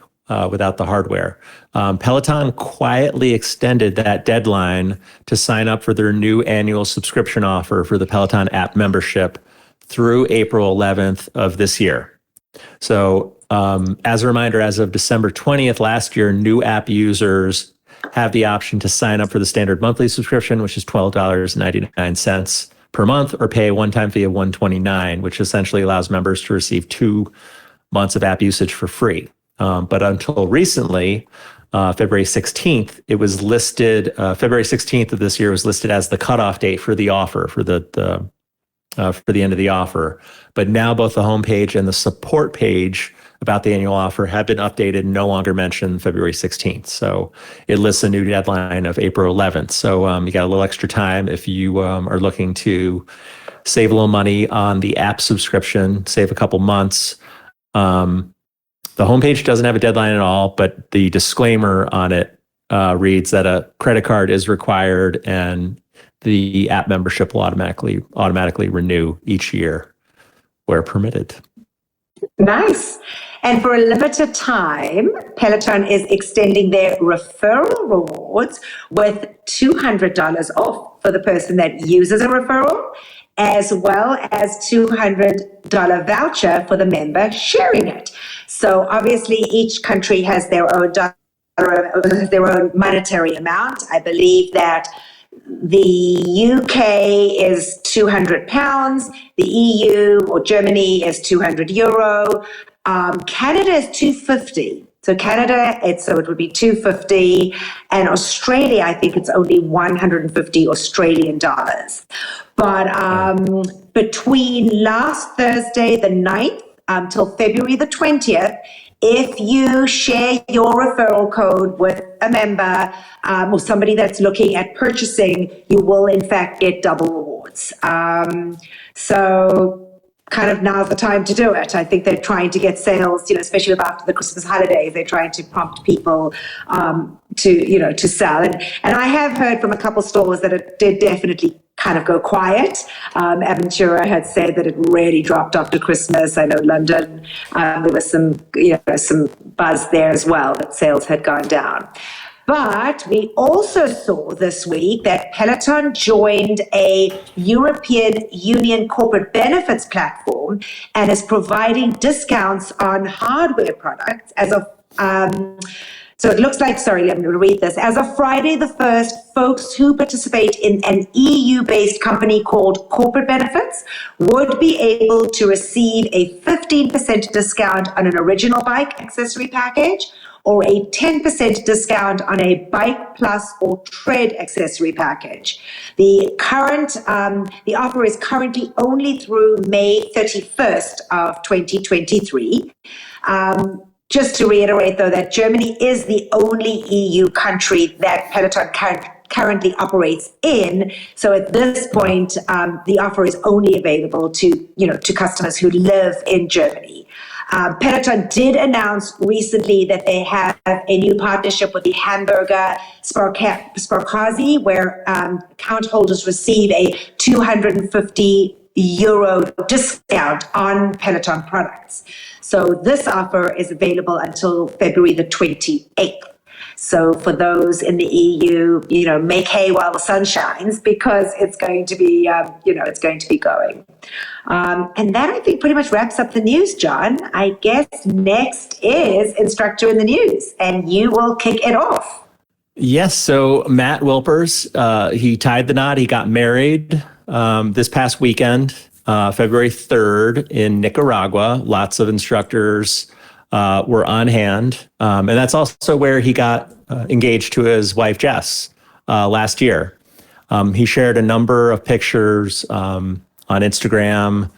without the hardware, Peloton quietly extended that deadline to sign up for their new annual subscription offer for the Peloton app membership through April 11th of this year. So As a reminder, as of December 20th last year, new app users have the option to sign up for the standard monthly subscription, which is $12.99 per month, or pay a one-time fee of $129, which essentially allows members to receive 2 months of app usage for free. But until recently, February 16th, it was listed, February 16th of this year was listed as the cutoff date for the offer, for the end of the offer. But now both the homepage and the support page about the annual offer have been updated and no longer mention February 16th. So it lists a new deadline of April 11th. So you got a little extra time if you are looking to save a little money on the app subscription, save a couple months. The homepage doesn't have a deadline at all, but the disclaimer on it reads that a credit card is required and the app membership will automatically renew each year where permitted. Nice. And for a limited time, Peloton is extending their referral rewards with $200 off for the person that uses a referral, as well as $200 voucher for the member sharing it. So obviously each country has their own monetary amount. I believe that the UK is £200, the EU or Germany is €200, Canada is $250. So Canada, it would be $250, and Australia, I think it's only $150 Australian dollars. But between last Thursday, the 9th, till February the 20th, if you share your referral code with a member or somebody that's looking at purchasing, you will in fact get double rewards. So kind of now's the time to do it. I think they're trying to get sales, especially after the Christmas holidays, they're trying to prompt people to sell. And I have heard from a couple stores that it did definitely kind of go quiet. Aventura had said that it really dropped after Christmas. I know London, there was some buzz there as well, that sales had gone down. But we also saw this week that Peloton joined a European Union corporate benefits platform and is providing discounts on hardware products as of, so it looks like, sorry, let me read this. As of Friday the 1st, folks who participate in an EU-based company called Corporate Benefits would be able to receive a 15% discount on an original bike accessory package, or a 10% discount on a Bike Plus or Tread accessory package. The offer is currently only through May 31st of 2023. Just to reiterate, though, that Germany is the only EU country that Peloton currently operates in. So at this point, the offer is only available to customers who live in Germany. Peloton did announce recently that they have a new partnership with the Hamburger Sparkasse, where account holders receive a €250 discount on Peloton products. So this offer is available until February the 28th. So for those in the EU, make hay while the sun shines, because it's going to be, it's going to be going. And that, I think, pretty much wraps up the news, John. I guess next is Instructor in the News, and you will kick it off. Yes. So Matt Wilpers, he tied the knot. He got married this past weekend, February 3rd in Nicaragua. Lots of instructors were on hand. And that's also where he got engaged to his wife, Jess, last year. He shared a number of pictures on Instagram,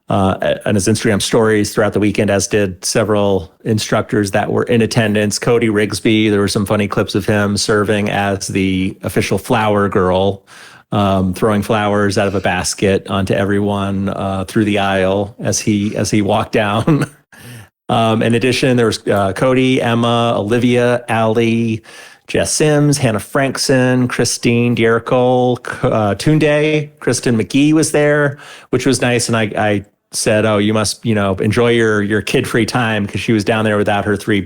on his Instagram stories throughout the weekend, as did several instructors that were in attendance. Cody Rigsby, there were some funny clips of him serving as the official flower girl, throwing flowers out of a basket onto everyone through the aisle as he walked down. In addition, there was Cody, Emma, Olivia, Allie, Jess Sims, Hannah Frankson, Christine Dierkel, Tunde, Kristen McGee was there, which was nice. And I said, "Oh, you must, enjoy your kid-free time," because she was down there without her three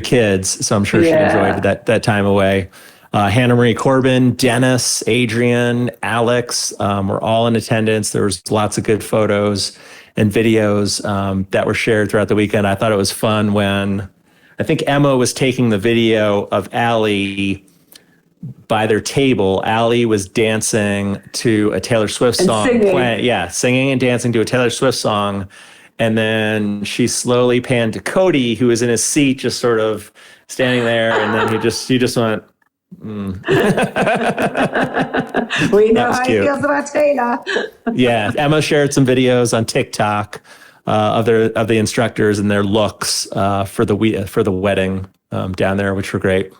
kids. So I'm sure she enjoyed that time away. Hannah Marie Corbin, Dennis, Adrian, Alex were all in attendance. There was lots of good photos. and videos that were shared throughout the weekend. I thought it was fun when I think Emma was taking the video of Allie by their table. Allie was dancing to a Taylor Swift song. Singing and dancing to a Taylor Swift song. And then she slowly panned to Cody, who was in his seat, just sort of standing there. And then he just went, We know how he feels about Taylor. Yeah. Emma shared some videos on TikTok of the instructors and their looks for the wedding down there, which were great.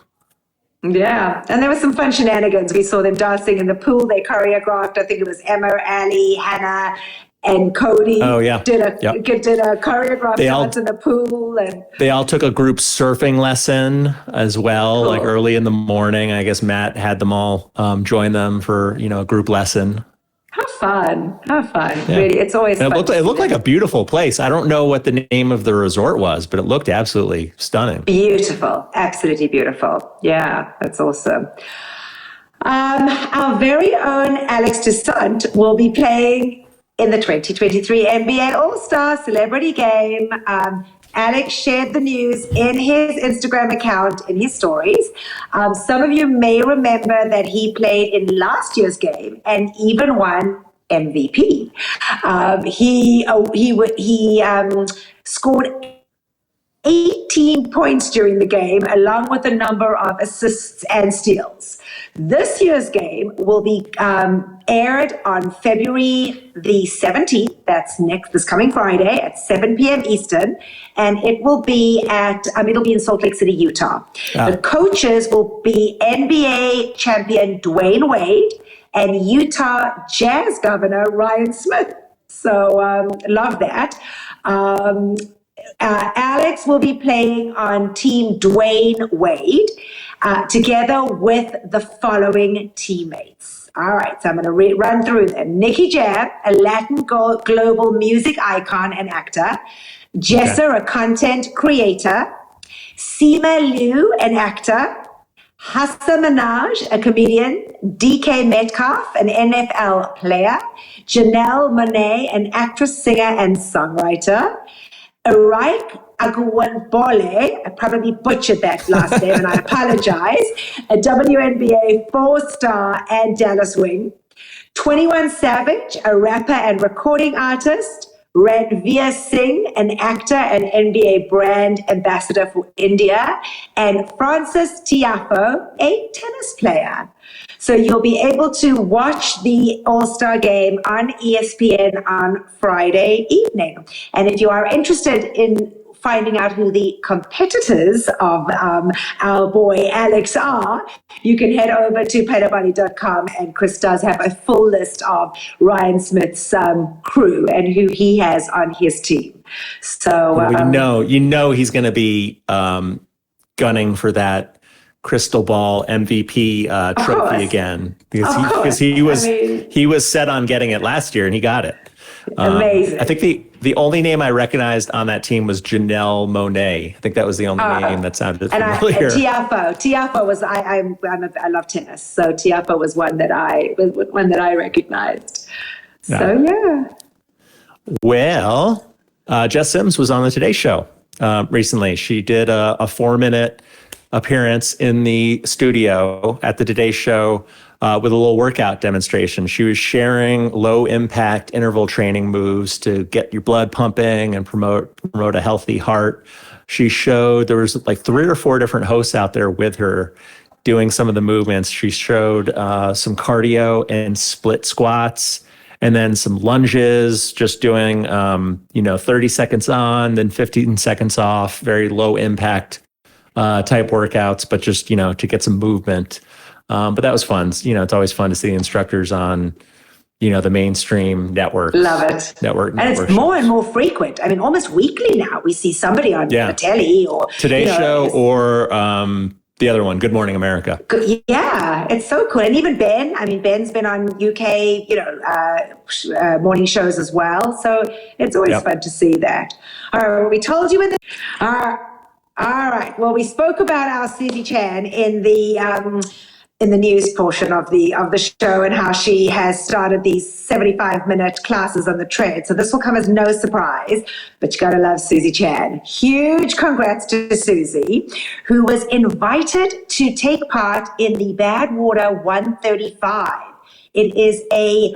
Yeah, and there was some fun shenanigans. We saw them dancing in the pool. They choreographed. I think it was Emma, Ali, Hannah, and Cody. Oh yeah, did a choreographed dance in the pool, and they all took a group surfing lesson as well, like early in the morning. I guess Matt had them all join them for a group lesson. How fun! Yeah. Really, it's always and fun. It looked like a beautiful place. I don't know what the name of the resort was, but it looked absolutely stunning. Beautiful, absolutely beautiful. Yeah, that's awesome. Our very own Alex Toussaint will be playing in the 2023 NBA All-Star Celebrity Game. Alex shared the news in his Instagram account, in his stories. Some of you may remember that he played in last year's game and even won MVP. He scored 18 points during the game, along with a number of assists and steals. This year's game will be aired on February the 17th. That's this coming Friday at 7 p.m. Eastern. And it will be it'll be in Salt Lake City, Utah. The coaches will be NBA champion Dwayne Wade and Utah Jazz governor Ryan Smith. So love that. Alex will be playing on Team Dwayne Wade together with the following teammates. All right, so I'm going to run through them. Nicky Jam, a Latin global music icon and actor. Jessa, a content creator. Seema Liu, an actor. Hassan Minaj, a comedian. DK Metcalf, an NFL player. Janelle Monáe, an actress, singer, and songwriter. Araik Agwabole, I probably butchered that last name and I apologize, a WNBA 4-star and Dallas Wing. 21 Savage, a rapper and recording artist. Ranveer Singh, an actor and NBA brand ambassador for India. And Francis Tiafoe, a tennis player. So you'll be able to watch the All-Star game on ESPN on Friday evening. And if you are interested in finding out who the competitors of our boy Alex are, you can head over to pelobuddy.com, and Chris does have a full list of Ryan Smith's crew and who he has on his team. So you know he's going to be gunning for that crystal ball MVP trophy again, because he was set on getting it last year and he got it. Amazing. I think the only name I recognized on that team was Janelle Monáe. I think that was the only name that sounded familiar. Tiafoe was I love tennis, so Tiafoe was one that I recognized. So yeah. Well, Jess Sims was on the Today Show recently. She did a 4-minute appearance in the studio at the Today Show with a little workout demonstration. She was sharing low impact interval training moves to get your blood pumping and promote a healthy heart. She showed, there was like 3 or 4 different hosts out there with her doing some of the movements. She showed some cardio and split squats, and then some lunges, just doing 30 seconds on, then 15 seconds off, very low impact type workouts, but just, to get some movement. But that was fun. It's always fun to see the instructors on, the mainstream network. Love it. And it's more and more frequent. I mean, almost weekly now, we see somebody on the telly or Today Show or the other one, Good Morning America. Yeah, it's so cool. And even Ben, Ben's been on UK, morning shows as well. So it's always fun to see that. All right, well, we told you all right. Well, we spoke about our Susie Chan in the in the news portion of the show, and how she has started these 75-minute classes on the tread. So this will come as no surprise, but you got to love Susie Chan. Huge congrats to Susie, who was invited to take part in the Badwater 135. It is a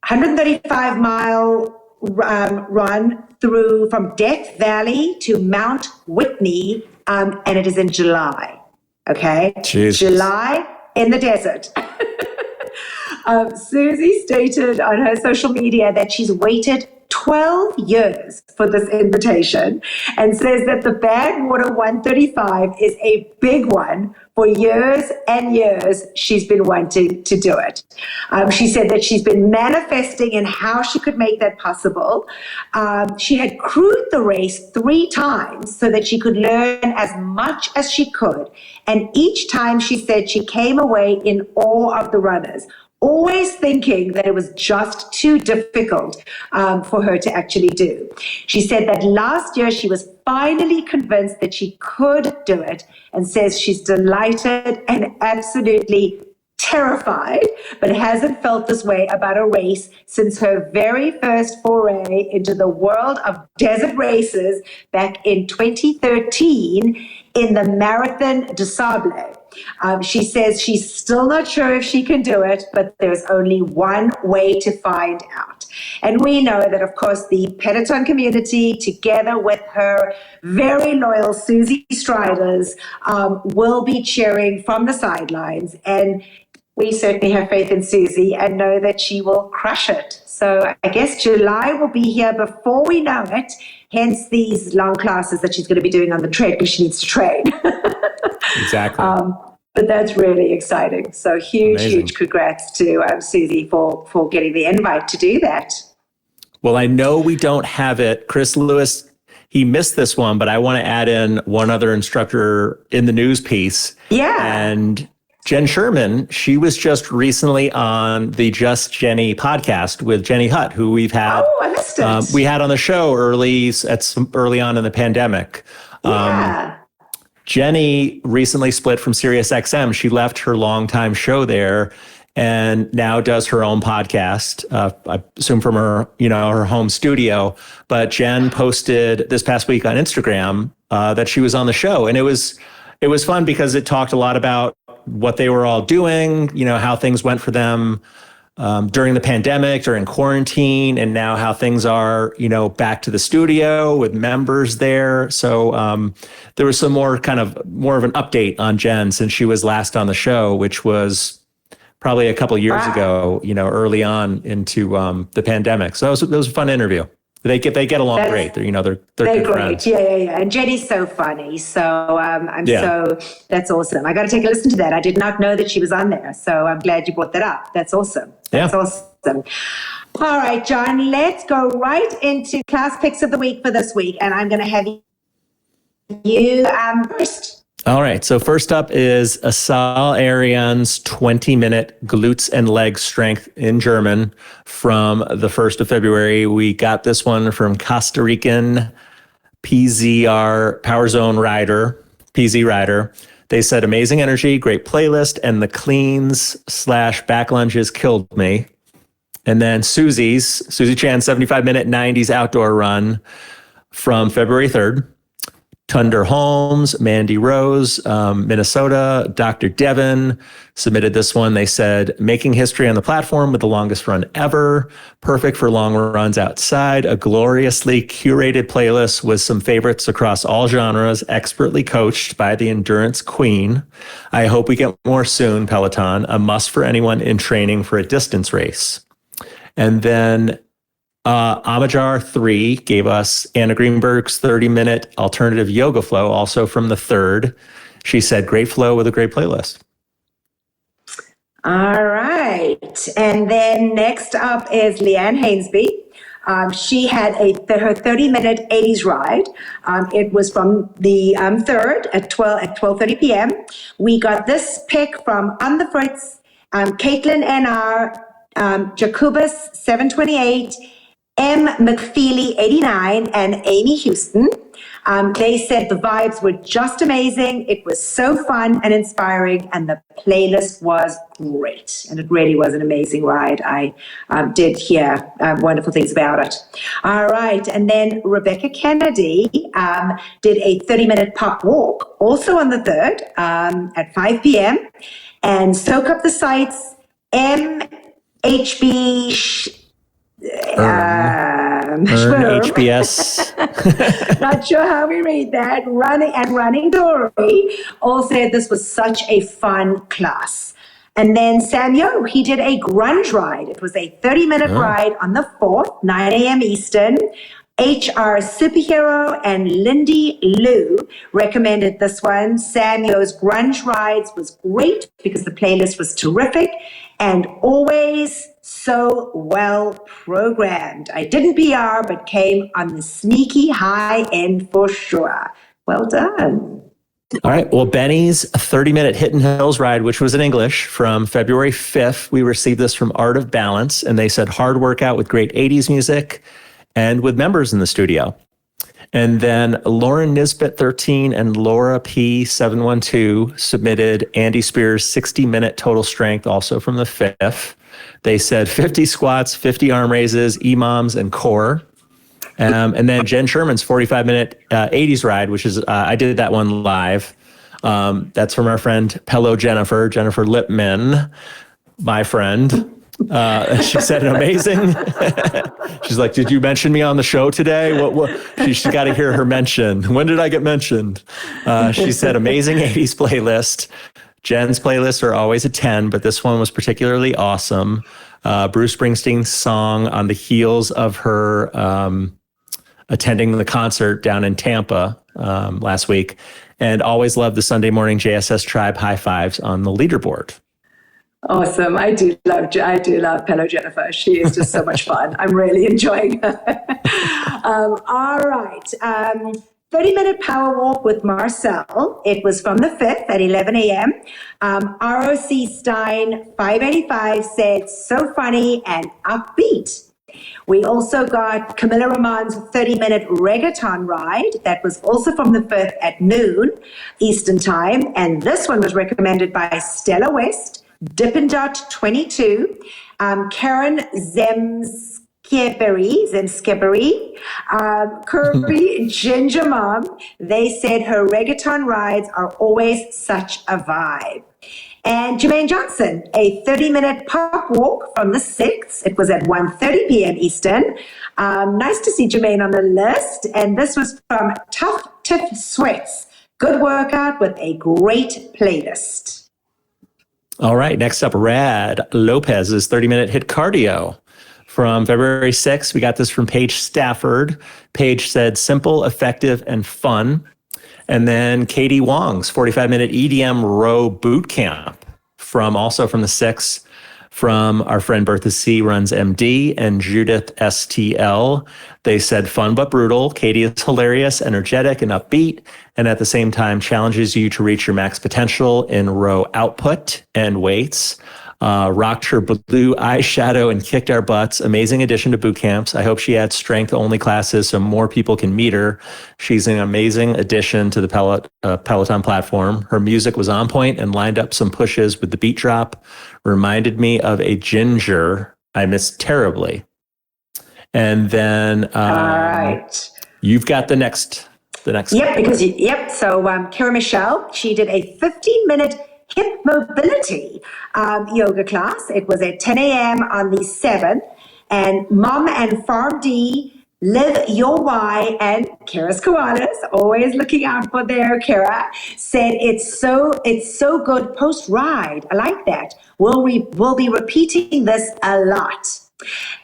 135-mile run through from Death Valley to Mount Whitney, and it is in July. Okay, Jesus. July in the desert. Susie stated on her social media that she's waited 12 years for this invitation, and says that the Badwater 135 is a big one. For years and years, she's been wanting to do it. She said that she's been manifesting in how she could make that possible. She had crewed the race 3 times so that she could learn as much as she could. And each time, she said, she came away in awe of the runners, always thinking that it was just too difficult for her to actually do. She said that last year she was finally convinced that she could do it, and says she's delighted and absolutely terrified, but hasn't felt this way about a race since her very first foray into the world of desert races back in 2013 in the Marathon des Sables. She says she's still not sure if she can do it, but there's only one way to find out. And we know that, of course, the Peloton community, together with her very loyal Susie Striders, will be cheering from the sidelines. And we certainly have faith in Susie and know that she will crush it. So I guess July will be here before we know it, hence these long classes that she's going to be doing on the tread, because she needs to train. Exactly. But that's really exciting. So huge congrats to Susie for getting the invite to do that. Well, I know we don't have it. Chris Lewis, he missed this one, but I want to add in one other instructor in the news piece. Yeah. And Jen Sherman, she was just recently on the Just Jenny podcast with Jenny Hutt, who we've had. Oh, I missed it. We had on the show early on in the pandemic. Yeah. Jenny recently split from SiriusXM. She left her longtime show there and now does her own podcast, I assume from her, her home studio. But Jen posted this past week on Instagram that she was on the show. And it was fun because it talked a lot about what they were all doing, how things went for them during the pandemic, during quarantine, and now how things are, back to the studio with members there. So there was some more of an update on Jen since she was last on the show, which was probably a couple of years ago, early on into the pandemic. So it was a fun interview. They get along great. They're good great. friends. Yeah. And Jenny's so funny. So that's awesome. I got to take a listen to that. I did not know that she was on there. So I'm glad you brought that up. That's awesome. That's awesome. All right, John, let's go right into class picks of the week for this week. And I'm going to have you first. All right. So first up is Asal Arian's 20-minute glutes and leg strength in German from the 1st of February. We got this one from Costa Rican PZR Power Zone Rider, PZ Rider. They said amazing energy, great playlist, and the cleans / back lunges killed me. And then Susie Chan 75-minute 90s outdoor run from February 3rd. Tunder Holmes, Mandy Rose, Minnesota, Dr. Devon submitted this one. They said, making history on the platform with the longest run ever, perfect for long runs outside, a gloriously curated playlist with some favorites across all genres, expertly coached by the endurance queen. I hope we get more soon, Peloton, a must for anyone in training for a distance race. And then Amajar 3 gave us Anna Greenberg's 30-minute alternative yoga flow, also from the 3rd. She said, great flow with a great playlist. All right. And then next up is Leanne Hainsby. She had her 30-minute 80s ride. It was from the 3rd at 12:30 p.m. We got this pick from On the Fritz, Caitlin NR, Jacobus 728, M. McFeely 89, and Amy Houston. They said the vibes were just amazing. It was so fun and inspiring, and the playlist was great. And it really was an amazing ride. I did hear wonderful things about it. All right. And then Rebecca Kennedy did a 30-minute pop walk, also on the 3rd at 5 p.m. And soak up the sights. MHB HBS. Not sure how we read that. Running Dory all said this was such a fun class. And then Sam Yo, he did a grunge ride. It was a 30-minute ride on the 4th, 9 a.m. Eastern. HR Superhero and Lindy Lou recommended this one. Sam Yo's grunge rides was great because the playlist was terrific and always so well programmed. I didn't PR, but came on the sneaky high end for sure. Well done. All right. Well, Benny's 30-minute Hidden Hills ride, which was in English from February 5th. We received this from Art of Balance, and they said hard workout with great 80s music and with members in the studio. And then Lauren Nisbet 13 and Laura P 712 submitted Andy Spears 60-minute total strength, also from the 5th. They said 50 squats, 50 arm raises, EMOMs, and core. And then Jen Sherman's 45-minute 80s ride, which is, I did that one live. That's from our friend Pelo Jennifer Lipman, my friend. She said amazing. She's like, did you mention me on the show today? What? She's got to hear her mention. When did I get mentioned? She said amazing 80s playlist. Jen's playlists are always a 10, but this one was particularly awesome. Bruce Springsteen's song on the heels of her attending the concert down in Tampa last week, and always loved the Sunday morning JSS Tribe high fives on the leaderboard. Awesome. I do love Pelo Jennifer. She is just so much fun. I'm really enjoying her. All right. 30-minute power walk with Marcel. It was from the 5th at 11 a.m. ROC Stein 585 said, so funny and upbeat. We also got Camilla Ramon's 30-minute reggaeton ride. That was also from the 5th at noon Eastern time. And this one was recommended by Stella West, Dippin' Dot 22, Karen Zemskebery, Kirby Ginger Mom. They said her reggaeton rides are always such a vibe. And Jermaine Johnson, a 30-minute pop walk from the 6th. It was at 1:30 p.m. Eastern. Nice to see Jermaine on the list. And this was from Tough Tiff Sweats. Good workout with a great playlist. All right. Next up, Rad Lopez's 30-minute hit cardio. From February 6th, we got this from Paige Stafford. Paige said simple, effective, and fun. And then Katie Wong's 45-minute EDM row boot camp also from the 6th, from our friend Bertha C. Runs MD and Judith STL. They said fun but brutal. Katie is hilarious, energetic, and upbeat, and at the same time challenges you to reach your max potential in row output and weights. Rocked her blue eyeshadow and kicked our butts. Amazing addition to boot camps. I hope she adds strength-only classes so more people can meet her. She's an amazing addition to the Peloton platform. Her music was on point and lined up some pushes with the beat drop. Reminded me of a ginger I missed terribly. And then all right, you've got the next. Yep, So Kira Michelle, she did a 15-minute hip mobility yoga class. It was at 10 a.m. on the 7th. And Mom and Farm D, Live Your Why, and Kira's Koalas, always looking out for their Kira, said it's so good post-ride. I like that. We'll be repeating this a lot.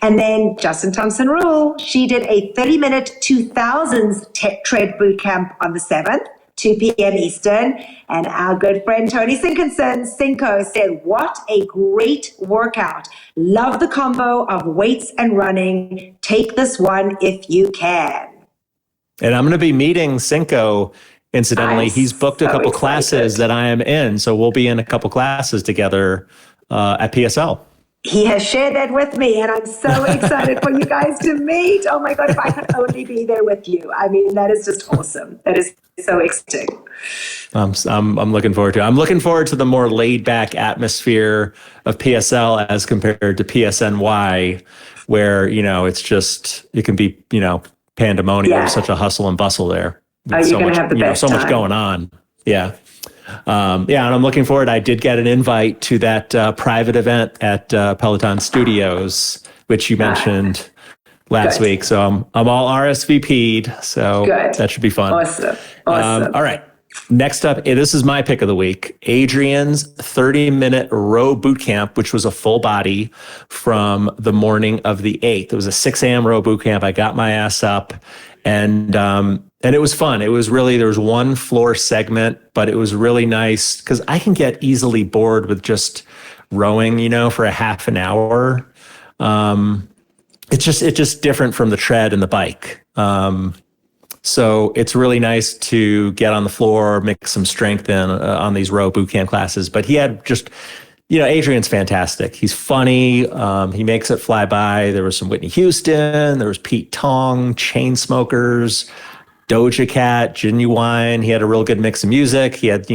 And then Justin Thompson Rule, she did a 30-minute 2000s tread boot camp on the 7th. 2 p.m. Eastern. And our good friend Tony Cinco said, what a great workout. Love the combo of weights and running. Take this one if you can. And I'm going to be meeting Cinco. Incidentally, he's booked a couple classes that I am in. So we'll be in a couple classes together at PSL. he has shared that with me, and I'm so excited for you guys to meet. Oh my God, if I could only be there with you. I mean, that is just awesome. That is so exciting. I'm looking forward to it. I'm looking forward to the more laid back atmosphere of PSL as compared to PSNY, where, it's just, it can be, pandemonium. Yeah. There's such a hustle and bustle there. You're going to have the best so time. much going on. Yeah. And I'm looking forward. I did get an invite to that private event at Peloton Studios, which you mentioned last week. So I'm all RSVP'd. So that should be fun. Awesome. All right. Next up, this is my pick of the week. Adrian's 30-minute row boot camp, which was a full body from the morning of the 8th. It was a 6 a.m. row boot camp. I got my ass up, and it was fun. It was really, there was one floor segment, but it was really nice because I can get easily bored with just rowing, for a half an hour. It's just different from the tread and the bike. So it's really nice to get on the floor, mix some strength in on these row boot camp classes. But he had just, Adrian's fantastic. He's funny. He makes it fly by. There was some Whitney Houston. There was Pete Tong, Chainsmokers, Doja Cat, Genuine. He had a real good mix of music. He had,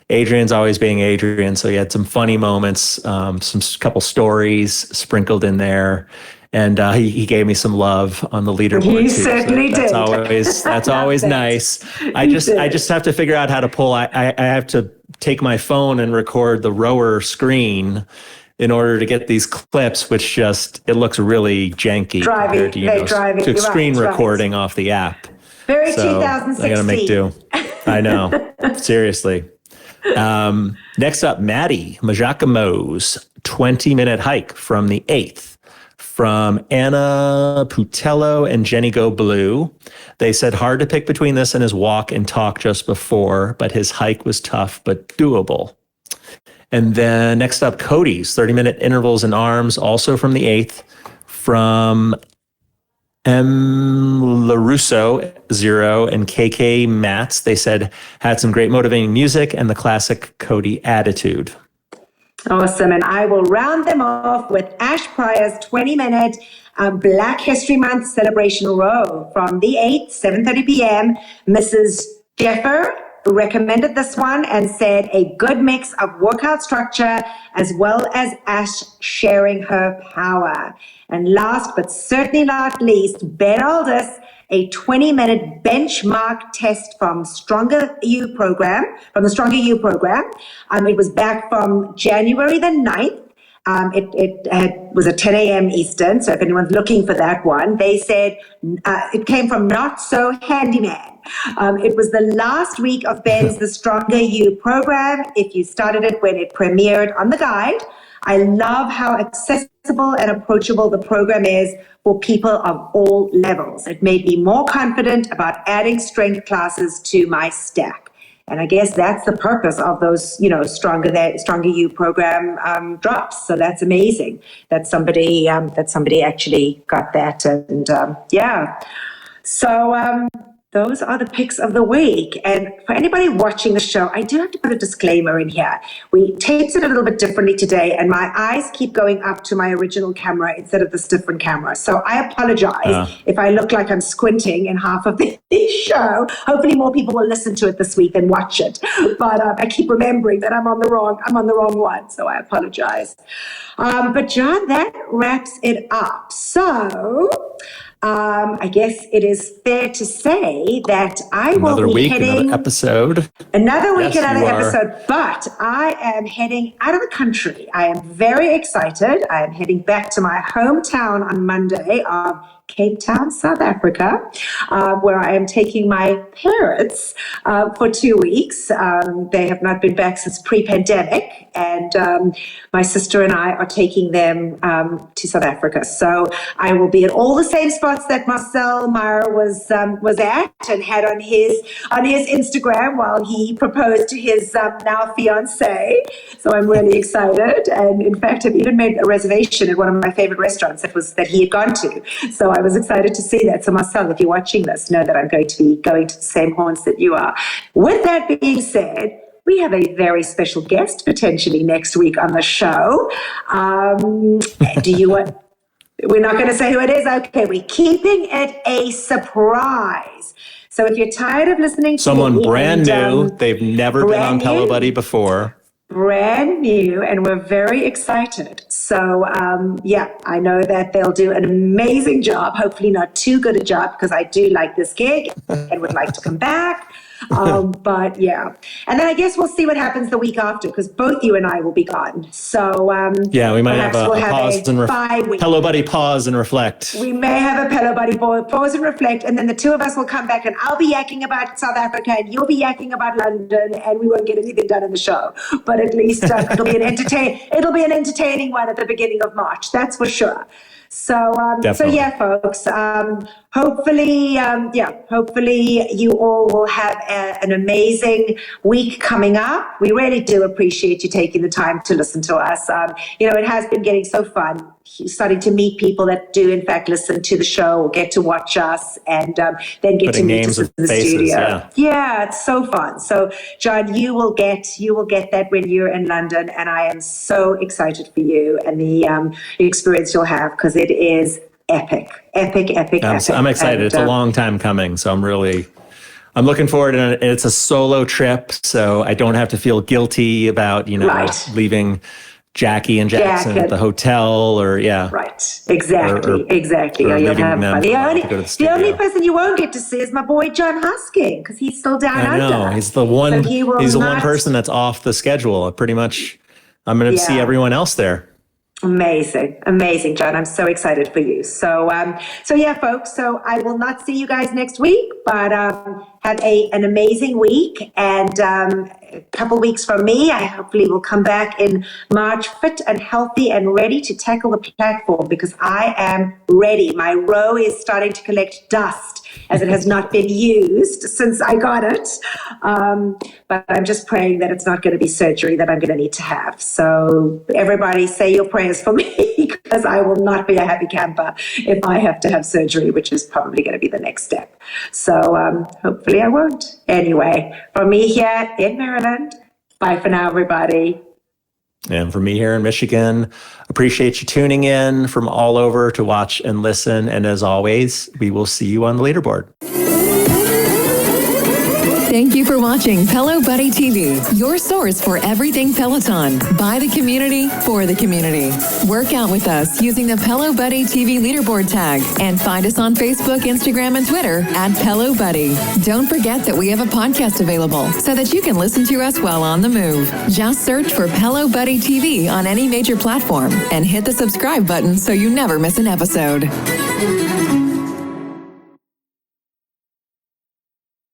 Adrian's always being Adrian. So he had some funny moments, couple stories sprinkled in there. And he gave me some love on the leaderboard too. He certainly did. That's always nice. I just have to figure out how to pull. I have to take my phone and record the rower screen in order to get these clips, which it looks really janky compared to screen recording off the app. Very 2016. I gotta make do. I know. Seriously. Next up, Maddie Majacamo's 20-minute hike from the 8th. From Anna Putello and Jenny Go Blue. They said hard to pick between this and his walk and talk just before, but his hike was tough but doable. And then next up, Cody's 30-minute intervals and arms, also from the 8th. From M. LaRusso, 0, and KK Mats. They said had some great motivating music and the classic Cody attitude. Awesome. And I will round them off with Ash Pryor's 20-minute Black History Month celebration row from the 8th, 7:30 p.m. Mrs. Jeffer recommended this one and said a good mix of workout structure as well as Ash sharing her power. And last but certainly not least, Ben Aldis, a 20-minute benchmark test from the Stronger You program. It was back from January the 9th. It was at 10 a.m. Eastern. So if anyone's looking for that one, they said it came from Not So Handyman. It was the last week of Ben's The Stronger You program. If you started it when it premiered on the guide, I love how accessible and approachable the program is for people of all levels. It made me more confident about adding strength classes to my stack. And I guess that's the purpose of those, Stronger You program drops. So that's amazing that somebody actually got that. And So those are the picks of the week. And for anybody watching the show, I do have to put a disclaimer in here. We taped it a little bit differently today, and my eyes keep going up to my original camera instead of this different camera. So I apologize if I look like I'm squinting in half of the show. Hopefully more people will listen to it this week and watch it. But I keep remembering that I'm on the wrong one. So I apologize. But John, that wraps it up. So I guess it is fair to say that I will be heading... Another episode. Another episode, but I am heading out of the country. I am very excited. I am heading back to my hometown on Monday of Cape Town, South Africa, where I am taking my parents for 2 weeks. They have not been back since pre-pandemic, and my sister and I are taking them to South Africa. So I will be at all the same spots that Marcel Meyer was at and had on his Instagram while he proposed to his now fiance. So I'm really excited, and in fact, I've even made a reservation at one of my favorite restaurants that he had gone to. So I was excited to see that. So Marcel, if you're watching this, know that I'm going to be going to the same haunts that you are. With that being said, we have a very special guest potentially next week on the show. Do you want... We're not going to say who it is. Okay, we're keeping it a surprise. So if you're tired of listening to someone me brand new, they've never been on Pelo Buddy before. Brand new, and we're very excited. So, I know that they'll do an amazing job. Hopefully not too good a job, because I do like this gig and would like to come back. But yeah, and then I guess we'll see what happens the week after, because both you and I will be gone. So we might have a pause and Pelo Buddy pause and reflect. We may have a Pelo Buddy pause and reflect, and then the two of us will come back, and I'll be yakking about South Africa, and you'll be yakking about London, and we won't get anything done in the show. But at least it'll be an entertaining one at the beginning of March. That's for sure. So, folks, hopefully you all will have an amazing week coming up. We really do appreciate you taking the time to listen to us. It has been getting so fun, starting to meet people that do in fact listen to the show or get to watch us, and then get to meet us in the studio. Yeah, it's so fun. So, John, you will get that when you're in London, and I am so excited for you and the experience you'll have, because it is epic. I'm excited. It's a long time coming, so I'm looking forward, and it's a solo trip, so I don't have to feel guilty about leaving Jackie and Jackson at the hotel, right, exactly. Or you'll have fun. The only studio. person you won't get to see is my boy John Husking, because he's still down under. I know, he's the one. So he's the one person that's off the schedule. Pretty much, I'm going to see everyone else there. Amazing, John. I'm so excited for you. So folks, so I will not see you guys next week, but have an amazing week, and a couple weeks from me, I hopefully will come back in March fit and healthy and ready to tackle the platform, because I am ready. My row is starting to collect dust, as it has not been used since I got it. But I'm just praying that it's not going to be surgery that I'm going to need to have. So everybody say your prayers for me, because I will not be a happy camper if I have to have surgery, which is probably going to be the next step. So hopefully I won't. Anyway, from me here in Maryland, bye for now, everybody. And from me here in Michigan, appreciate you tuning in from all over to watch and listen. And as always, we will see you on the leaderboard. Thank you for watching Pelo Buddy TV, your source for everything Peloton, by the community, for the community. Work out with us using the Pelo Buddy TV leaderboard tag, and find us on Facebook, Instagram, and Twitter at Pelo Buddy. Don't forget that we have a podcast available so that you can listen to us while on the move. Just search for Pelo Buddy TV on any major platform and hit the subscribe button so you never miss an episode.